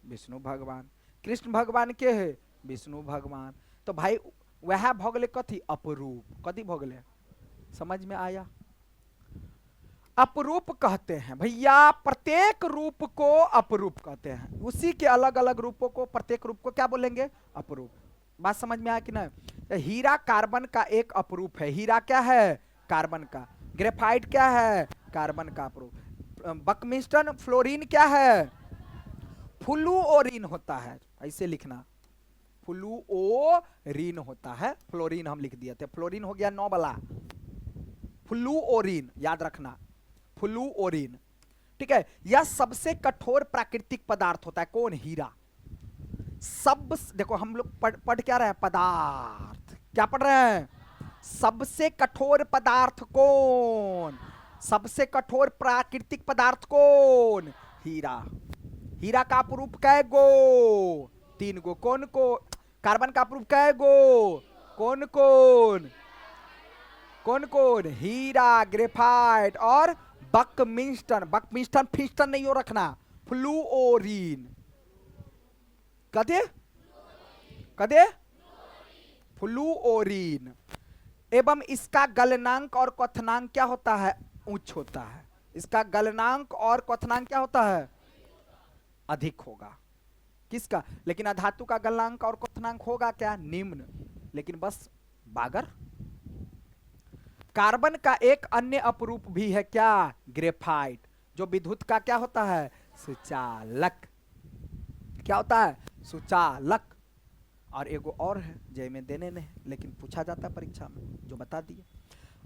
Speaker 1: विष्णु भगवान। कृष्ण भगवान के है? विष्णु भगवान। तो भाई वह भगले कथी? अपरूप। कथी भगले? समझ में आया? अपरूप कहते हैं भैया, प्रत्येक रूप को अपरूप कहते हैं। उसी के अलग अलग रूपों को, प्रत्येक रूप को क्या बोलेंगे? अपरूप। बात समझ में आया कि नहीं? हीरा कार्बन का एक अपरूप है। हीरा क्या है? कार्बन का। ग्रेफाइट क्या है? कार्बन का अपरूप। बकमिस्टन फ्लोरीन क्या है? फ्लूओरीन होता है, ऐसे लिखना, फ्लूओरीन होता है। फ्लोरीन हम लिख दिए थे, फ्लोरीन हो गया 9 वाला, फ्लूओरीन याद रखना, फ्लूओरीन। ठीक है, यह सबसे कठोर प्राकृतिक पदार्थ होता है। कौन? हीरा। सब देखो हम लोग पढ़ क्या रहे हैं? पदार्थ। क्या पढ़ रहे हैं? सबसे कठोर पदार्थ कौन? सबसे कठोर प्राकृतिक पदार्थ कौन? हीरा। हीरा का अपरूप कै गो? 3 गो। कौन को? कार्बन का अपरूप कै गो? कौन कौन? कौन कौन? हीरा, ग्रेफाइट और बकमिस्टन। बकमिस्टन फिस्टन नहीं हो रखना, फ्लूओरीन। कदे? कदे? फ्लूओरीन। एवं इसका गलनांक और क्वथनांक क्या होता है? उच्च होता है। इसका गलनांक और क्वथनांक क्या होता है? अधिक होगा। किसका? लेकिन अधातु का गलनांक और क्वथनांक होगा क्या? निम्न। लेकिन बस बागर। कार्बन का एक अन्य अपरूप भी है, क्या? ग्रेफाइट, जो विद्युत का क्या होता है? सुचालक। क्या होता है? सुचालक। और एगो और है जय में देने नहीं, लेकिन पूछा जाता है परीक्षा में, जो बता दिए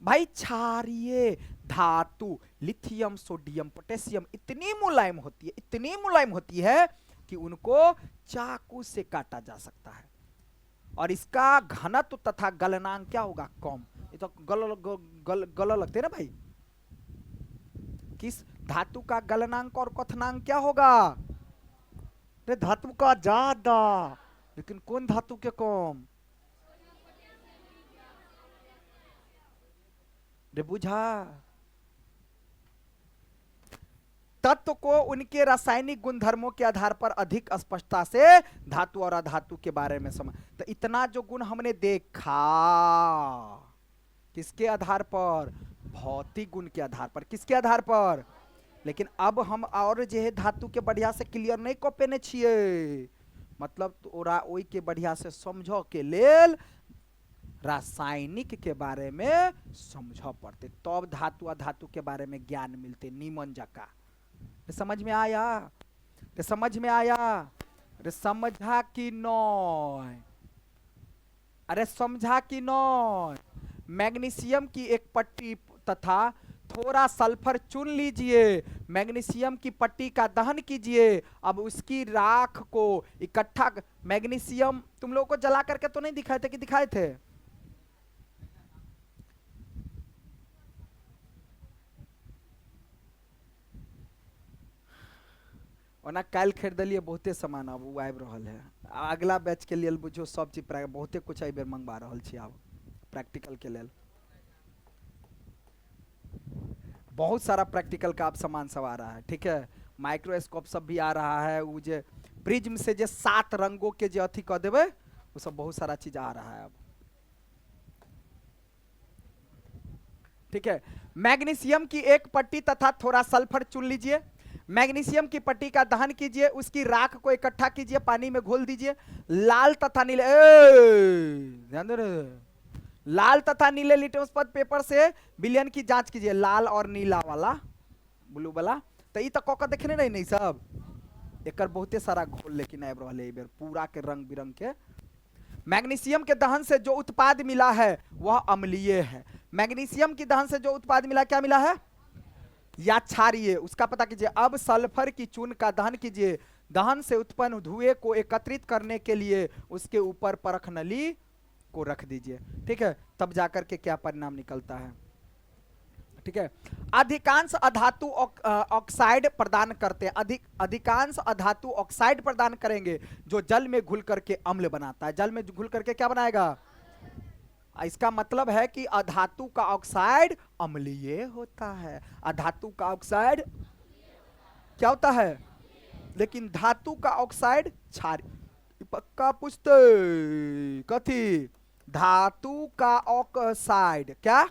Speaker 1: भाई। क्षारीय धातु लिथियम, सोडियम, पोटेशियम इतनी मुलायम होती है, इतनी मुलायम होती है कि उनको चाकू से काटा जा सकता है। और इसका घनत्व तथा गलनांक क्या होगा? कम। ये तो गल लगते हैं ना भाई। किस धातु का गलनांक और क्वथनांक क्या होगा? धातु का ज्यादा, लेकिन कौन धातु के कम? रे बुझा। तत्व को उनके रासायनिक गुणधर्मों के आधार पर अधिक स्पष्टता से धातु और अधातु के बारे में समझ। तो इतना जो गुण हमने देखा, किसके आधार पर? भौतिक गुण के आधार पर। किसके आधार पर? लेकिन अब हम और जे है धातु के बढ़िया से क्लियर नहीं को पेने छिए, मतलब तोरा ओई के बढ़िया से समझो के लेल रासायनिक के बारे में समझ पड़ते, तब धातु अधातु के बारे में ज्ञान मिलते नीमन जका। समझ में आया? समझ में आया? अरे समझा कि नॉय? अरे समझा कि नॉय? मैग्नीशियम की एक पट्टी तथा थोड़ा सल्फर चुन लीजिए, मैग्नीशियम की पट्टी का दहन कीजिए। अब उसकी राख को इकट्ठा, मैग्नीशियम तुम लोगों को जला करके तो नहीं दिखाए थे कि दिखाए थे? ओना काल खरीदलिए बहुते सामान, अब वो आबि रहल है। अगला बैच के लिए बुझो सब चीज बहुते कुछ एहि बेर मंगवा रहल छी आब प्रैक्टिकल के लेल। बहुत सारा प्रैक्टिकल का अब सामान सब आ रहा है, ठीक है। माइक्रोस्कोप सब भी आ रहा है, वो जे प्रिज्म से जे 7 रंगों के जे अथी कह देवे वो सब बहुत सारा चीज आ रहा है अब। ठीक है, मैग्नीशियम की एक पट्टी तथा थोड़ा सल्फर चुन लीजिए। मैग्नीशियम की पट्टी का दहन कीजिए, उसकी राख को इकट्ठा कीजिए, पानी में घोल दीजिए। लाल तथा नीले ध्यान दो रे। लाल तथा नीले लिटमस पेपर से विलयन की जांच कीजिए। लाल और नीला वाला, ब्लू वाला तो ई तक कौका देखने नहीं सब एकर बहुते सारा घोल लेकिन आब रहले बेर पूरा के रंग बिरंग के। मैग्नीशियम के दहन से जो उत्पाद मिला है वह अम्लीय है। मैग्नीशियम की दहन से जो उत्पाद मिला क्या मिला है या क्षारीय, उसका पता कीजिए। अब सल्फर की चून का दहन कीजिए। दहन से उत्पन्न धुएं को एकत्रित करने के लिए उसके ऊपर परख नली को रख दीजिए। ठीक है, तब जाकर के क्या परिणाम निकलता है। ठीक है, अधिकांश अधातु ऑक्साइड प्रदान करते हैं। अधिकांश अधातु ऑक्साइड प्रदान करेंगे जो जल में घुल करके अम्ल बनाता है। जल में घुल करके क्या बनाएगा, इसका मतलब है कि अधातु का ऑक्साइड अम्लीय होता है। अधातु का ऑक्साइड क्या होता है, लेकिन धातु का ऑक्साइड क्षारीय। पक्का पूछते कथी, धातु का ऑक्साइड क्या,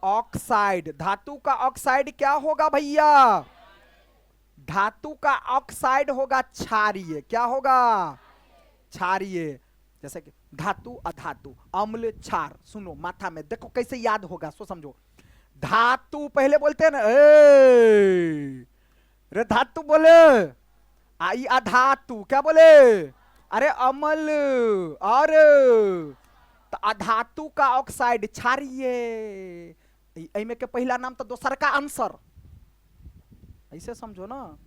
Speaker 1: ऑक्साइड। धातु का ऑक्साइड क्या होगा भैया, धातु का ऑक्साइड होगा क्षारीय। क्या होगा, क्षारीय। जैसे कि धातु अधातु अम्ल क्षार। सुनो माथा में देखो कैसे याद होगा, सो समझो। धातु पहले बोलते हैं ना, रे धातु बोले, आई अधातु क्या बोले, अरे अम्ल। और तो अधातु का ऑक्साइड क्षारीय। में के पहला नाम तो दोसर का आंसर, ऐसे समझो ना।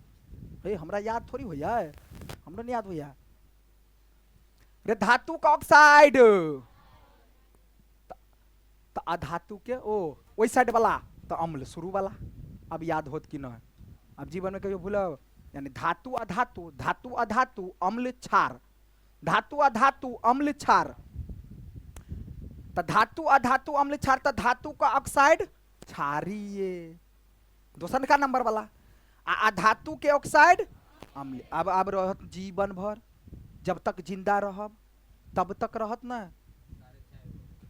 Speaker 1: हमरा याद थोड़ी होया है, हमरा नहीं याद होया। रे धातु का ऑक्साइड तो अधातु के ओ वही साइड वाला तो अम्ल शुरू वाला। अब याद होत कि न, अब जीवन में कभी भूलो। यानी धातु अधातु, धातु अधातु अम्ल क्षार, धातु अधातु अम्ल क्षार। तो धातु अधातु अम्ल क्षार, तो धातु का ऑक्साइड क्षारीय दोसन का नंबर वाला। अधातु के ऑक्साइड अम्ल। अब रहत जीवन भर, जब तक जिंदा रहब तब तक रहत ना।